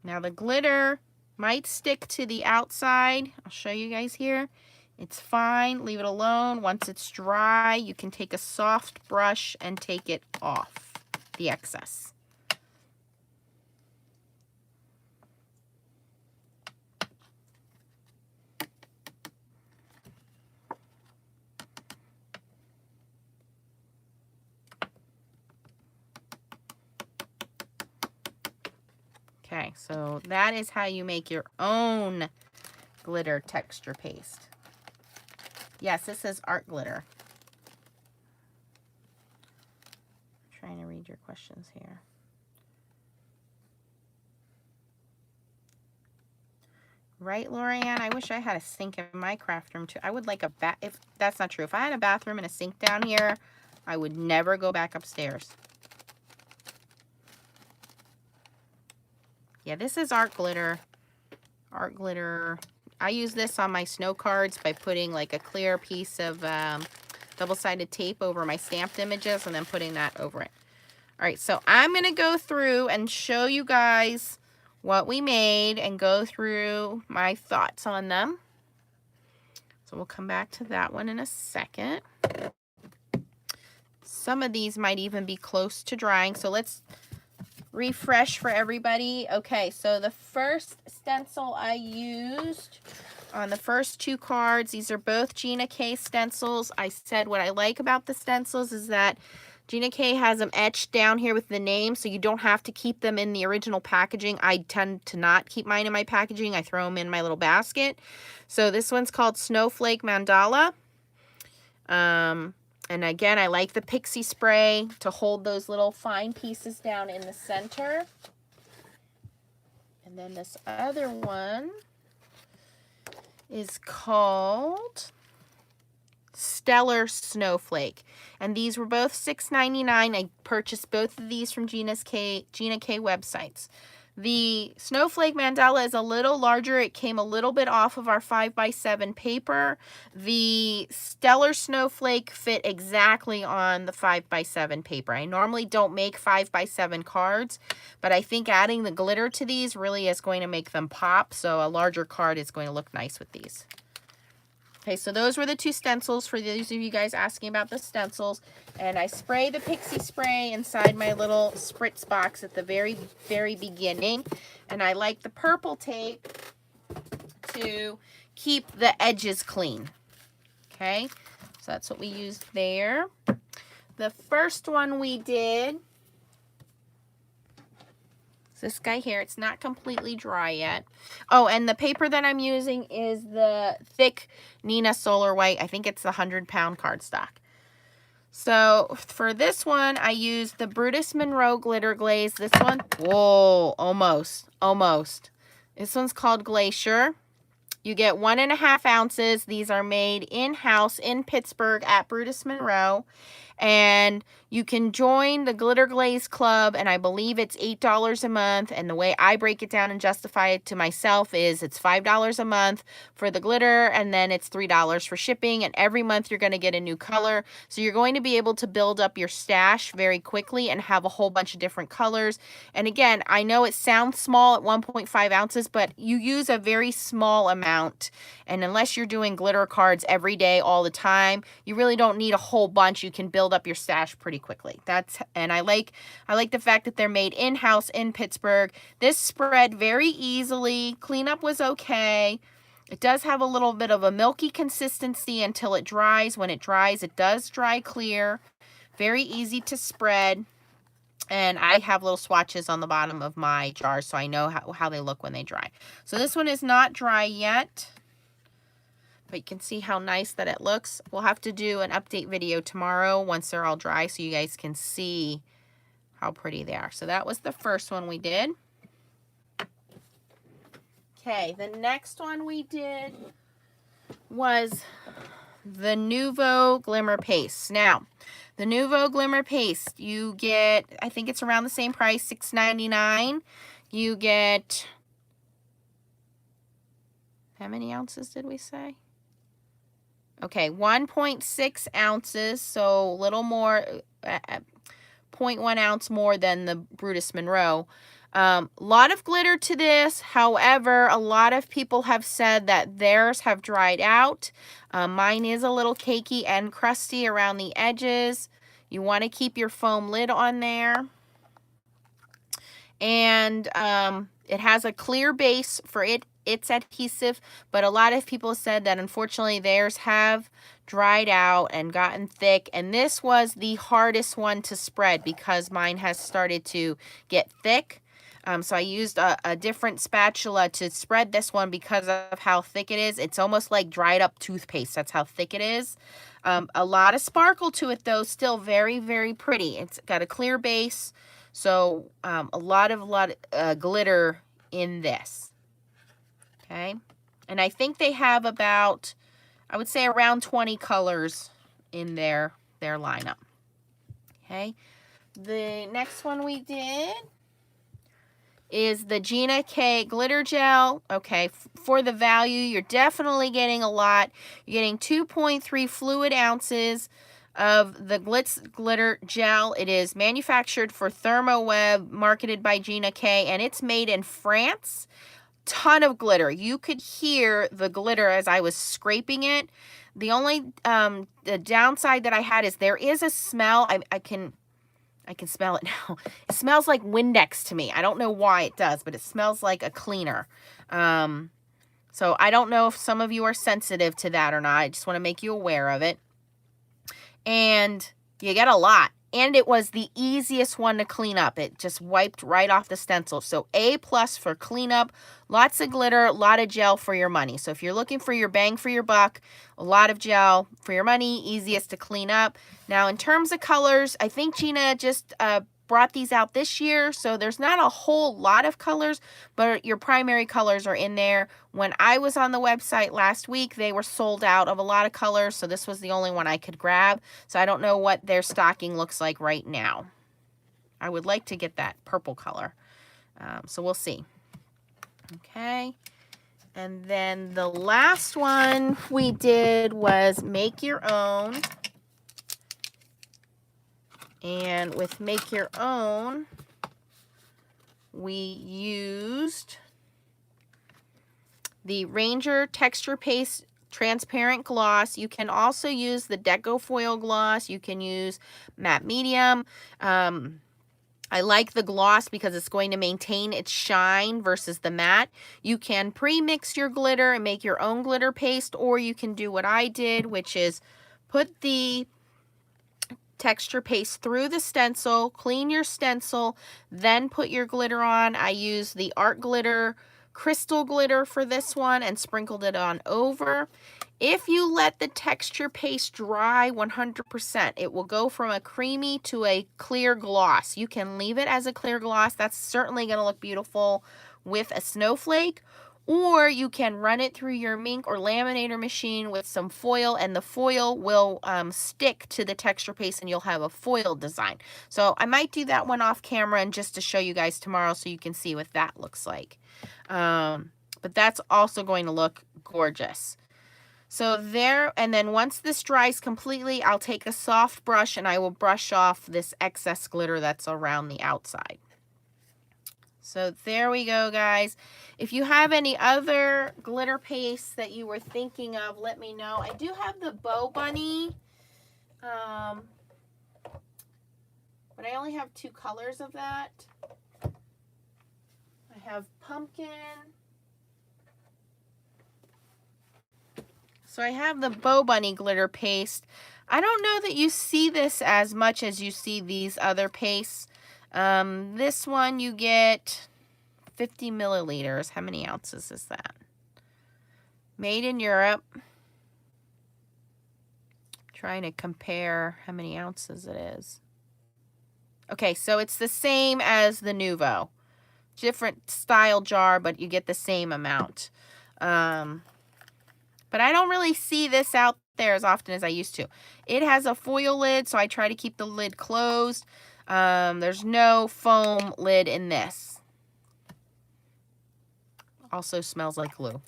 Speaker 1: Now the glitter might stick to the outside. I'll show you guys here. It's fine. Leave it alone. Once it's dry, you can take a soft brush and take it off, the excess. Okay, so that is how you make your own glitter texture paste. Yes, this is art glitter. I'm trying to read your questions here. Right, Lorianne? I wish I had a sink in my craft room too. I would like a if that's not true. If I had a bathroom and a sink down here, I would never go back upstairs. Yeah, this is art glitter. Art glitter. I use this on my snow cards by putting like a clear piece of double-sided tape over my stamped images and then putting that over it. All right, so I'm going to go through and show you guys what we made and go through my thoughts on them. So we'll come back to that one in a second. Some of these might even be close to drying, so let's refresh for everybody. Okay, so the first stencil I used on the first 2 cards, these are both Gina K stencils. I said what I like about the stencils is that Gina K has them etched down here with the name, so you don't have to keep them in the original packaging. I tend to not keep mine in my packaging. I throw them in my little basket. So this one's called Snowflake Mandala. And again, I like the pixie spray to hold those little fine pieces down in the center. And then this other one is called Stellar Snowflake. And these were both $6.99. I purchased both of these from Gina K websites. The snowflake mandala is a little larger. It came a little bit off of our 5x7 paper. The stellar snowflake fit exactly on the 5x7 paper. I normally don't make 5x7 cards, but I think adding the glitter to these really is going to make them pop. So a larger card is going to look nice with these. Okay, so those were the two stencils for those of you guys asking about the stencils. And I spray the pixie spray inside my little spritz box at the very, very beginning. And I like the purple tape to keep the edges clean. Okay, so that's what we used there. The first one we did, this guy here, it's not completely dry yet. Oh, and the paper that I'm using is the thick Nina Solar White. I think it's the 100-pound cardstock. So for this one, I used the Brutus Monroe Glitter glaze. This one, whoa, almost. This one's called Glacier. You get 1.5 ounces. These are made in-house in Pittsburgh at Brutus Monroe. And you can join the Glitter Glaze Club, and I believe it's $8 a month. And the way I break it down and justify it to myself is it's $5 a month for the glitter, and then it's $3 for shipping. And every month you're going to get a new color. So you're going to be able to build up your stash very quickly and have a whole bunch of different colors. And again, I know it sounds small at 1.5 ounces, but you use a very small amount. And unless you're doing glitter cards every day, all the time, you really don't need a whole bunch. You can build up your stash pretty quickly. And I like the fact that they're made in-house in Pittsburgh. This spread very easily. Cleanup was okay. It does have a little bit of a milky consistency until it dries. When it dries, it does dry clear. Very easy to spread. And I have little swatches on the bottom of my jars, so I know how they look when they dry. So this one is not dry yet, but you can see how nice that it looks. We'll have to do an update video tomorrow once they're all dry so you guys can see how pretty they are. So that was the first one we did. Okay, the next one we did was the Nuvo Glimmer Paste. Now, the Nuvo Glimmer Paste, you get, I think it's around the same price, $6.99. You get, how many ounces did we say? Okay, 1.6 ounces, so a little more, 0.1 ounce more than the Brutus Monroe. Lot of glitter to this. However, a lot of people have said that theirs have dried out. Mine is a little cakey and crusty around the edges. You want to keep your foam lid on there. And it has a clear base for its adhesive, but a lot of people said that unfortunately theirs have dried out and gotten thick, and this was the hardest one to spread because mine has started to get thick. So I used a different spatula to spread this one because of how thick it is. It's almost like dried up toothpaste. That's how thick it is. A lot of sparkle to it though, still very, very pretty. It's got a clear base, so a lot of glitter in this. Okay, and I think they have about, I would say around 20 colors in their lineup. Okay, the next one we did is the Gina K glitter gel. Okay, for the value, you're definitely getting a lot. You're getting 2.3 fluid ounces of the glitz glitter gel. It is manufactured for ThermoWeb, marketed by Gina K, and it's made in France. Ton of glitter. You could hear the glitter as I was scraping it. The only the downside that I had is there is a smell. I can smell it now. It smells like Windex to me. I don't know why it does, but it smells like a cleaner. So I don't know if some of you are sensitive to that or not. I just want to make you aware of it. And you get a lot. And it was the easiest one to clean up. It just wiped right off the stencil. So A+ for cleanup. Lots of glitter, a lot of gel for your money. So if you're looking for your bang for your buck, a lot of gel for your money, easiest to clean up. Now in terms of colors, I think Gina just brought these out this year, so there's not a whole lot of colors, but your primary colors are in there. When I was on the website last week, they were sold out of a lot of colors, so this was the only one I could grab. So I don't know what their stocking looks like right now. I would like to get that purple color. So we'll see. Okay. And then the last one we did was make your own. And with make your own, we used the Ranger Texture Paste Transparent Gloss. You can also use the Deco Foil Gloss. You can use Matte Medium. I like the gloss because it's going to maintain its shine versus the matte. You can pre-mix your glitter and make your own glitter paste, or you can do what I did, which is put the texture paste through the stencil, clean your stencil, then put your glitter on. I used the Art Glitter Crystal Glitter for this one and sprinkled it on over. If you let the texture paste dry 100%, it will go from a creamy to a clear gloss. You can leave it as a clear gloss. That's certainly going to look beautiful with a snowflake. Or you can run it through your Mink or laminator machine with some foil, and the foil will stick to the texture paste and you'll have a foil design. So I might do that one off camera and just to show you guys tomorrow so you can see what that looks like. But that's also going to look gorgeous. So there, and then once this dries completely, I'll take a soft brush and I will brush off this excess glitter that's around the outside. So there we go, guys. If you have any other glitter pastes that you were thinking of, let me know. I do have the Bow Bunny, but I only have 2 colors of that. I have Pumpkin. So I have the Bow Bunny glitter paste. I don't know that you see this as much as you see these other pastes. This one you get 50 milliliters. How many ounces is that? Made in Europe. Trying to compare how many ounces it is. Okay, so it's the same as the Nuvo. Different style jar, but you get the same amount. But I don't really see this out there as often as I used to. It has a foil lid, so I try to keep the lid closed. There's no foam lid in this. Also smells like glue.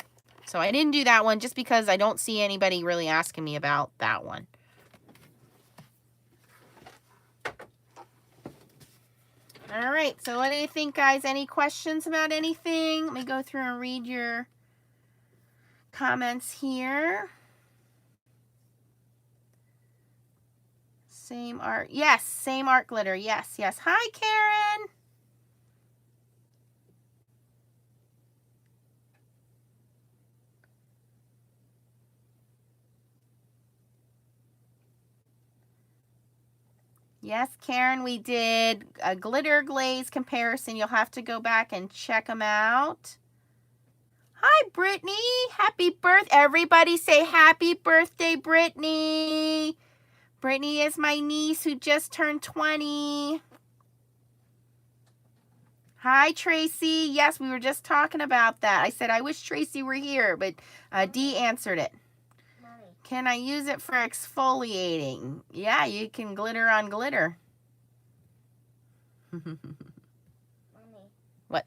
Speaker 1: So I didn't do that one just because I don't see anybody really asking me about that one. All right, so what do you think, guys? Any questions about anything? Let me go through and read your comments here. Same art. Yes, same art glitter. Yes, yes. Hi, Karen. Yes, Karen, we did a glitter glaze comparison. You'll have to go back and check them out. Hi, Brittany. Happy birthday. Everybody say happy birthday, Brittany. Brittany is my niece who just turned 20. Hi, Tracy. Yes, we were just talking about that. I said, I wish Tracy were here, but Dee answered it.
Speaker 2: Mommy.
Speaker 1: Can I use it for exfoliating? Yeah, you can glitter on glitter.
Speaker 2: Mommy.
Speaker 1: What?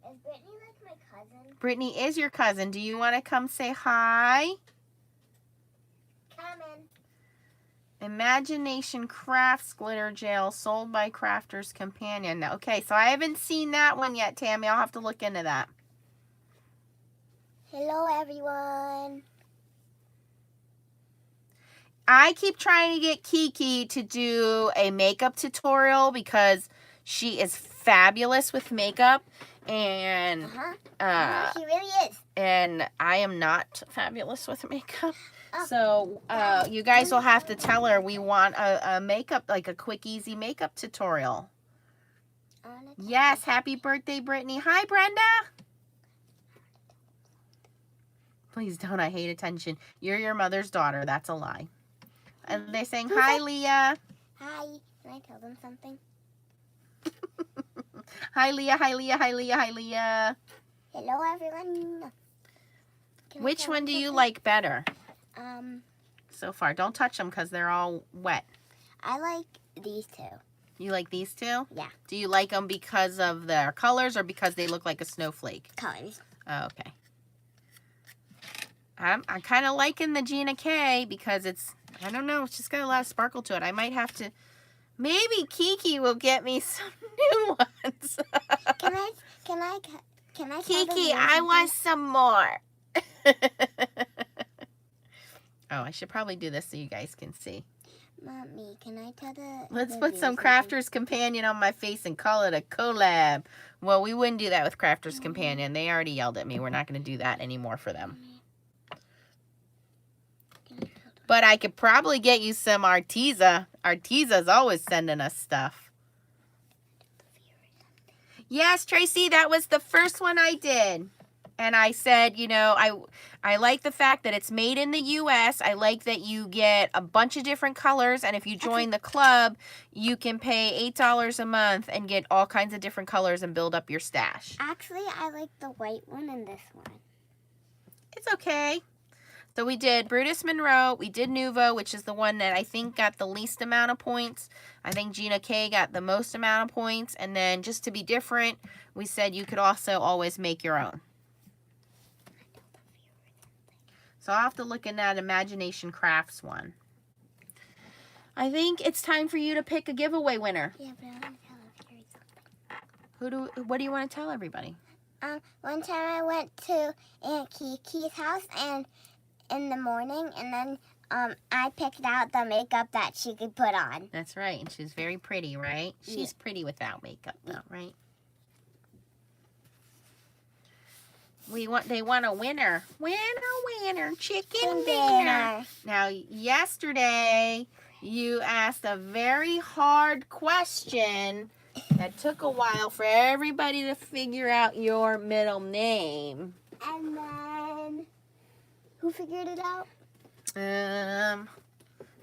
Speaker 2: Is Brittany like my cousin?
Speaker 1: Brittany is your cousin. Do you want to come say hi?
Speaker 2: Coming.
Speaker 1: Imagination Crafts Glitter Gel sold by Crafter's Companion. Okay, so I haven't seen that one yet, Tammy. I'll have to look into that.
Speaker 2: Hello, everyone.
Speaker 1: I keep trying to get Kiki to do a makeup tutorial because she is fabulous with makeup, and
Speaker 2: She really is.
Speaker 1: and I am not fabulous with makeup. So you guys will have to tell her we want a makeup, like a quick, easy makeup tutorial. Yes, happy birthday, Brittany. Hi, Brenda. Please don't. I hate attention. You're your mother's daughter. That's a lie. And they're saying, hi, Leah.
Speaker 2: Hi. Can I tell them something?
Speaker 1: Hi, Leah. Hi, Leah. Hi, Leah. Hi, Leah.
Speaker 2: Hello, everyone.
Speaker 1: Which one do you like better
Speaker 2: Um,
Speaker 1: so far? Don't touch them because they're all wet.
Speaker 2: I like these two.
Speaker 1: You like these two?
Speaker 2: Yeah.
Speaker 1: Do you like them because of their colors or because they look like a snowflake?
Speaker 2: Colors.
Speaker 1: Oh, okay. I'm kind of liking the Gina K because it's, I don't know, it's just got a lot of sparkle to it. I might have to, maybe Kiki will get me some new ones.
Speaker 2: Can I
Speaker 1: Kiki, I want some more. Oh, I should probably do this so you guys can see.
Speaker 2: Mommy, can I tell the...
Speaker 1: Let's put some Crafter's Companion on my face and call it a collab. Well, we wouldn't do that with Crafter's Companion. They already yelled at me. We're not going to do that anymore for them. But I could probably get you some Arteza. Arteza's always sending us stuff. Yes, Tracy, that was the first one I did. And I said, you know, I like the fact that it's made in the U.S. I like that you get a bunch of different colors. And if you join the club, you can pay $8 a month and get all kinds of different colors and build up your stash.
Speaker 2: Actually, I like the white one and this one.
Speaker 1: It's okay. So we did Brutus Monroe. We did Nuvo, which is the one that I think got the least amount of points. I think Gina K got the most amount of points. And then just to be different, we said you could also always make your own. So I'll have to look in that Imagination Crafts one. I think it's time for you to pick a giveaway winner.
Speaker 2: Yeah, but I want to tell everybody something.
Speaker 1: What do you want to tell everybody?
Speaker 2: One time I went to Aunt Kiki's house and in the morning, and then I picked out the makeup that she could put on.
Speaker 1: That's right, and she's very pretty, right? She's pretty without makeup, though, right? They want a winner. Winner, chicken dinner. Now, yesterday, you asked a very hard question that took a while for everybody to figure out your middle name.
Speaker 2: And then, who figured it out?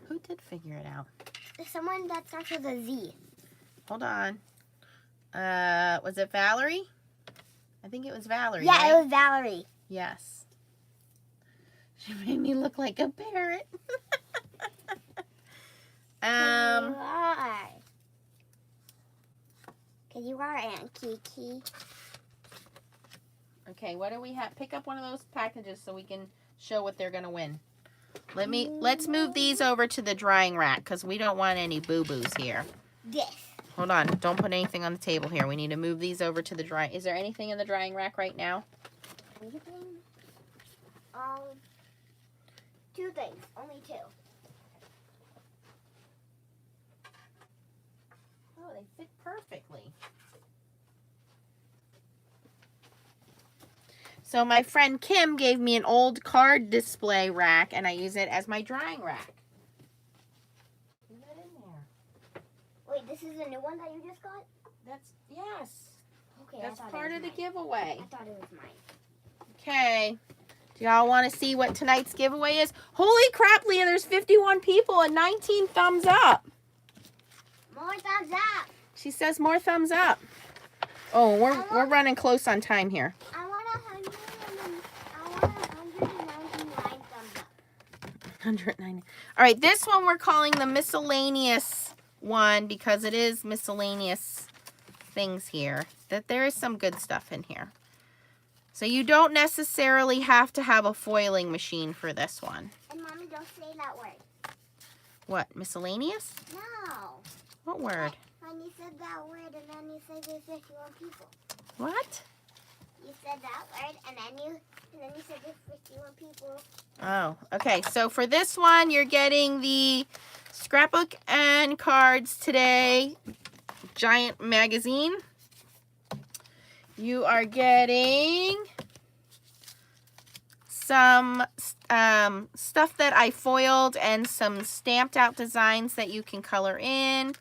Speaker 1: Who did figure it out?
Speaker 2: Someone that starts with a Z.
Speaker 1: Hold on. Was it Valerie? I think it was Valerie,
Speaker 2: Yeah,
Speaker 1: right?
Speaker 2: it was Valerie.
Speaker 1: Yes. She made me look like a parrot.
Speaker 2: You are. Because you are Aunt Kiki.
Speaker 1: Okay, what do we have? Pick up one of those packages so we can show what they're going to win. Let's move these over to the drying rack because we don't want any boo-boos here.
Speaker 2: This.
Speaker 1: Hold on. Don't put anything on the table here. We need to move these over to the drying. Is there anything in the drying rack right now?
Speaker 2: Anything? 2 things. Only 2.
Speaker 1: Oh, they fit perfectly. So my friend Kim gave me an old card display rack, and I use it as my drying rack. Leave that in there.
Speaker 2: Wait, this is a new one that you just got?
Speaker 1: Yes.
Speaker 2: Okay,
Speaker 1: That's part of the giveaway.
Speaker 2: I thought it was mine.
Speaker 1: Okay. Do y'all want to see what tonight's giveaway is? Holy crap, Leah, there's 51 people and 19 thumbs up.
Speaker 2: More thumbs up.
Speaker 1: She says more thumbs up. Oh, we're running close on time here.
Speaker 2: I want 199 thumbs up.
Speaker 1: 190. All right, this one we're calling the miscellaneous one because it is miscellaneous things here. That there is some good stuff in here. So you don't necessarily have to have a foiling machine for this one.
Speaker 2: And Mommy, don't say that word.
Speaker 1: What, miscellaneous?
Speaker 2: No.
Speaker 1: What word?
Speaker 2: When you said that word and then you said there's 51 people.
Speaker 1: What?
Speaker 2: You said that word and then you said there's 51 people.
Speaker 1: Oh, okay. So for this one, you're getting the scrapbook and cards today giant magazine. You are getting some stuff that I foiled and some stamped out designs that you can color in.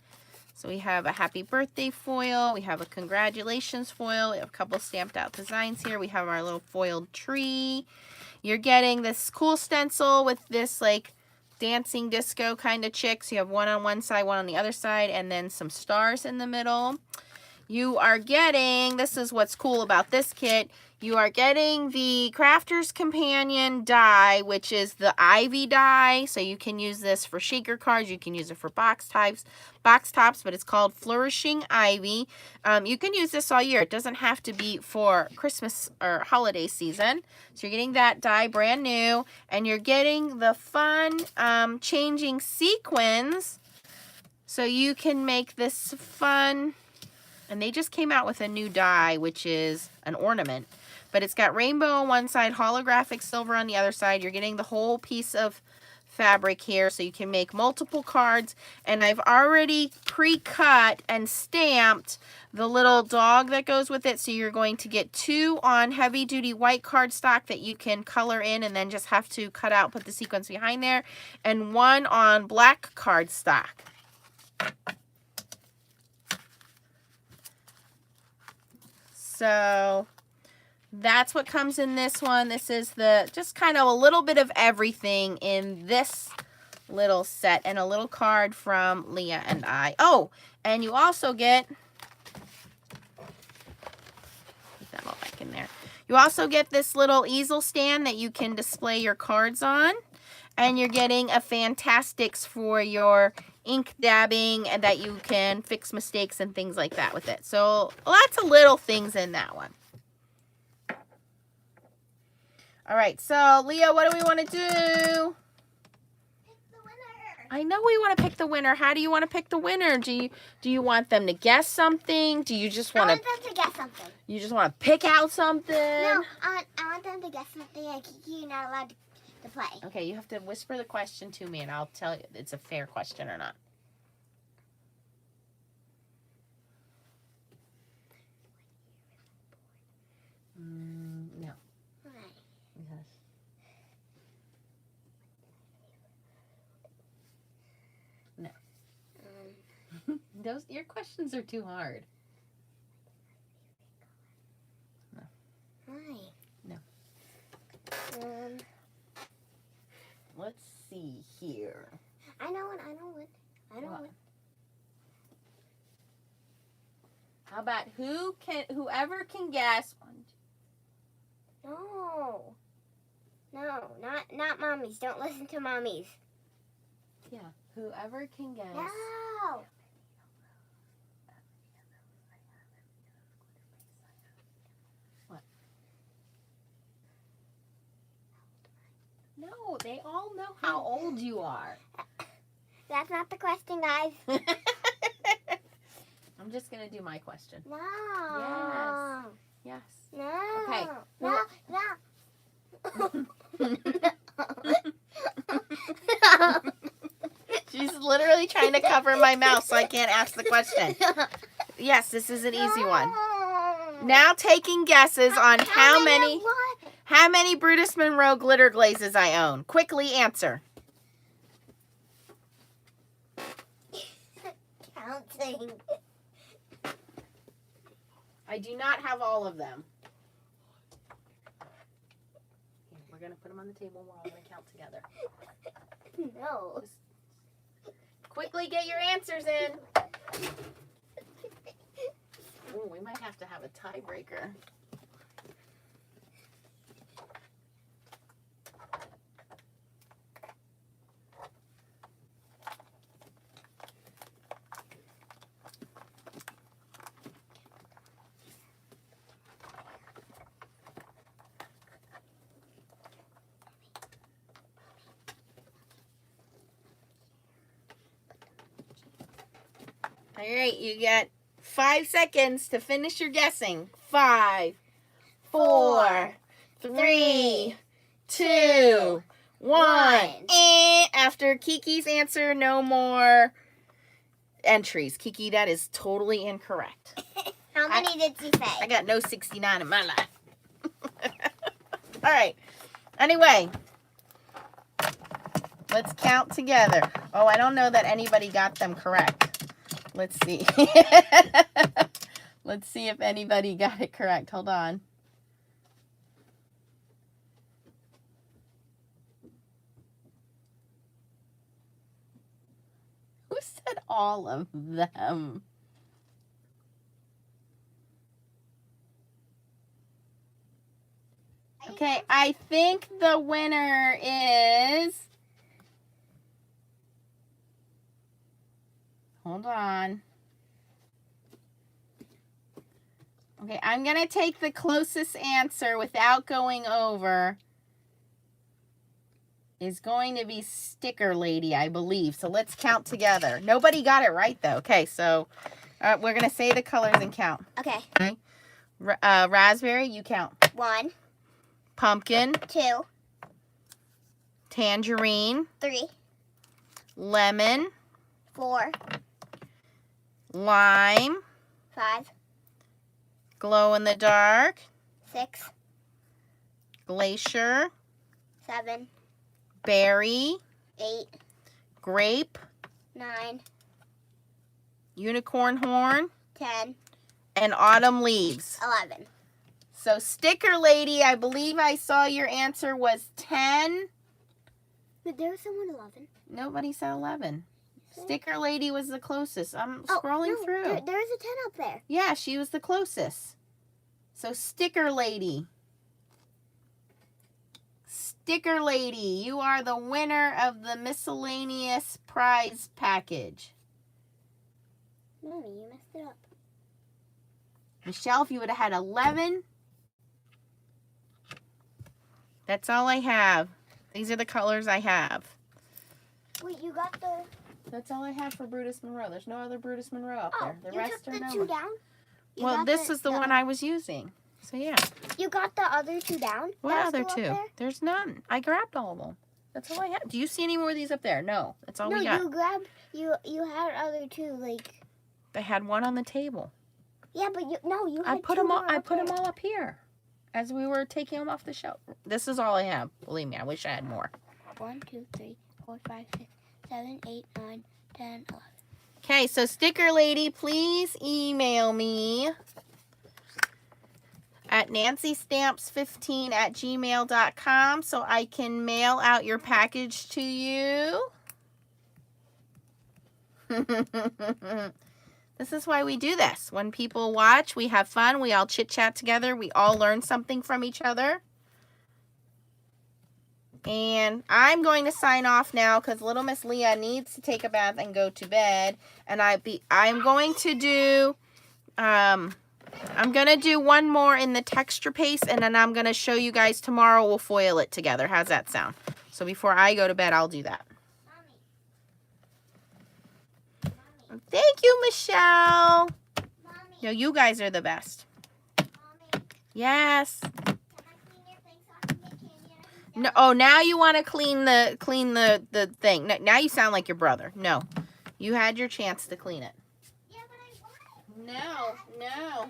Speaker 1: So we have a happy birthday foil. We have a congratulations foil. We have a couple stamped out designs here. We have our little foiled tree. You're getting this cool stencil with this like dancing disco kind of chick. So you have one on one side, one on the other side, and then some stars in the middle. You are getting, this is what's cool about this kit, You are getting the Crafter's Companion die, which is the Ivy die. So you can use this for shaker cards. You can use it for box tops, but it's called Flourishing Ivy. You can use this all year. It doesn't have to be for Christmas or holiday season. So you're getting that die brand new, and you're getting the fun changing sequins. So you can make this fun, and they just came out with a new die, which is an ornament. But it's got rainbow on one side, holographic silver on the other side. You're getting the whole piece of fabric here, so you can make multiple cards. And I've already pre-cut and stamped the little dog that goes with it. So you're going to get 2 on heavy-duty white cardstock that you can color in and then just have to cut out, put the sequins behind there. And 1 on black cardstock. So that's what comes in this one. This is the just kind of a little bit of everything in this little set, and a little card from Leah and I. Oh, and you also get, put that all back in there. You also get this little easel stand that you can display your cards on, and you're getting a Fantastics for your ink dabbing, and that you can fix mistakes and things like that with it. So lots of little things in that one. All right, so Leah, what do we want to do?
Speaker 2: Pick the winner.
Speaker 1: I know we want to pick the winner. How do you want to pick the winner? Do you want them to guess something? Do you just want
Speaker 2: I want them to guess something.
Speaker 1: You just want to pick out something?
Speaker 2: No, I want them to guess something, and Kiki, you're not allowed to play.
Speaker 1: Okay, you have to whisper the question to me, and I'll tell you if it's a fair question or not. No.
Speaker 2: Why?
Speaker 1: Because no. Your questions are too hard. No.
Speaker 2: Why?
Speaker 1: No. Let's see here.
Speaker 2: I know one. What?
Speaker 1: How about whoever can guess?
Speaker 2: No, not mommies. Don't listen to mommies.
Speaker 1: Yeah, whoever can guess.
Speaker 2: No.
Speaker 1: What? No, they all know how old you are.
Speaker 2: That's not the question, guys.
Speaker 1: I'm just gonna do my question.
Speaker 2: No.
Speaker 1: Yes.
Speaker 2: No.
Speaker 1: Okay.
Speaker 2: No.
Speaker 1: She's literally trying to cover my mouth so I can't ask the question. Yes, this is an easy one. Now taking guesses on how many Brutus Monroe glitter glazes I own. Quickly answer.
Speaker 2: Counting.
Speaker 1: I do not have all of them. Here, we're going to put them on the table. We're all going to count together.
Speaker 2: No.
Speaker 1: Just quickly get your answers in. Ooh, we might have to have a tiebreaker. All right, you got 5 seconds to finish your guessing. 5, 4, 3, 2, 1. And after Kiki's answer, no more entries. Kiki, that is totally incorrect.
Speaker 2: How many did you say?
Speaker 1: I got no 69 in my life. All right. Anyway, let's count together. Oh, I don't know that anybody got them correct. Let's see. Let's see if anybody got it correct. Hold on. Who said all of them? Okay, I think the winner is... Hold on. Okay, I'm going to take the closest answer without going over. Is going to be Sticker Lady, I believe. So let's count together. Nobody got it right, though. Okay, so we're going to say the colors and count.
Speaker 2: Okay.
Speaker 1: Okay. Raspberry, you count.
Speaker 2: 1.
Speaker 1: Pumpkin.
Speaker 2: 2.
Speaker 1: Tangerine.
Speaker 2: 3.
Speaker 1: Lemon.
Speaker 2: 4.
Speaker 1: Lime.
Speaker 2: 5.
Speaker 1: Glow in the dark.
Speaker 2: 6.
Speaker 1: Glacier.
Speaker 2: 7.
Speaker 1: Berry.
Speaker 2: 8.
Speaker 1: Grape.
Speaker 2: 9.
Speaker 1: Unicorn horn.
Speaker 2: 10.
Speaker 1: And autumn leaves.
Speaker 2: 11.
Speaker 1: So Sticker Lady, I believe I saw your answer was 10.
Speaker 2: But there was someone 11.
Speaker 1: Nobody said 11. Sticker Lady was the closest. I'm
Speaker 2: Oh,
Speaker 1: scrolling
Speaker 2: no,
Speaker 1: through.
Speaker 2: There was a 10 up there.
Speaker 1: Yeah, she was the closest. So Sticker Lady. Sticker Lady, you are the winner of the miscellaneous prize package.
Speaker 2: Mommy, you messed it up.
Speaker 1: Michelle, if you would have had 11. That's all I have. These are the colors I have.
Speaker 2: Wait, you got the...
Speaker 1: That's all I have for Brutus Monroe. There's no other Brutus Monroe up there. The
Speaker 2: you
Speaker 1: rest
Speaker 2: took
Speaker 1: are
Speaker 2: the
Speaker 1: no
Speaker 2: 2
Speaker 1: one.
Speaker 2: down? You
Speaker 1: Well,
Speaker 2: got
Speaker 1: this is the one I was using. So, yeah.
Speaker 2: You got the other 2 down?
Speaker 1: What
Speaker 2: That
Speaker 1: other
Speaker 2: was
Speaker 1: 2?
Speaker 2: still up there?
Speaker 1: There's none. I grabbed all of them. That's all I have. Do you see any more of these up there? No. That's all
Speaker 2: No,
Speaker 1: we got.
Speaker 2: you grabbed... You had other 2, like...
Speaker 1: I had one on the table.
Speaker 2: Yeah, but you had
Speaker 1: I put
Speaker 2: 2
Speaker 1: them all.
Speaker 2: more
Speaker 1: I
Speaker 2: up
Speaker 1: put them
Speaker 2: there.
Speaker 1: all up here, as we were taking them off the shelf. This is all I have. Believe me, I wish I had more.
Speaker 2: 1, 2, 3, 4, 5, 6, 7, 8, 9, 10, 11.
Speaker 1: Okay, so Sticker Lady, please email me at nancystamps15@gmail.com so I can mail out your package to you. This is why we do this. When people watch, we have fun. We all chit-chat together. We all learn something from each other. And I'm going to sign off now because little Miss Leah needs to take a bath and go to bed. And I'm going to do one more in the texture paste, and then I'm going to show you guys tomorrow. We'll foil it together. How's that sound? So before I go to bed, I'll do that. Thank you, Michelle.
Speaker 2: Mommy,
Speaker 1: No, you guys are the best.
Speaker 2: Mommy,
Speaker 1: Yes.
Speaker 2: can I clean your thing so I can get candy and everything?
Speaker 1: No. Oh, now you want to clean the thing. Now you sound like your brother. No, you had your chance to clean it.
Speaker 2: Yeah, but I want.
Speaker 1: No.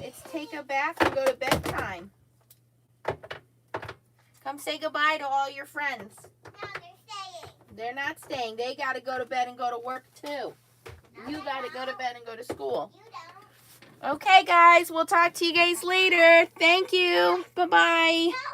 Speaker 1: It's take a bath and go to bedtime. Come say goodbye to all your friends.
Speaker 2: No, they're staying.
Speaker 1: They're not staying. They got to go to bed and go to work too.
Speaker 2: No,
Speaker 1: You
Speaker 2: they
Speaker 1: got to go to
Speaker 2: don't.
Speaker 1: bed and go to school.
Speaker 2: You don't.
Speaker 1: Okay, guys. We'll talk to you guys later. Thank you. Bye-bye.
Speaker 2: No.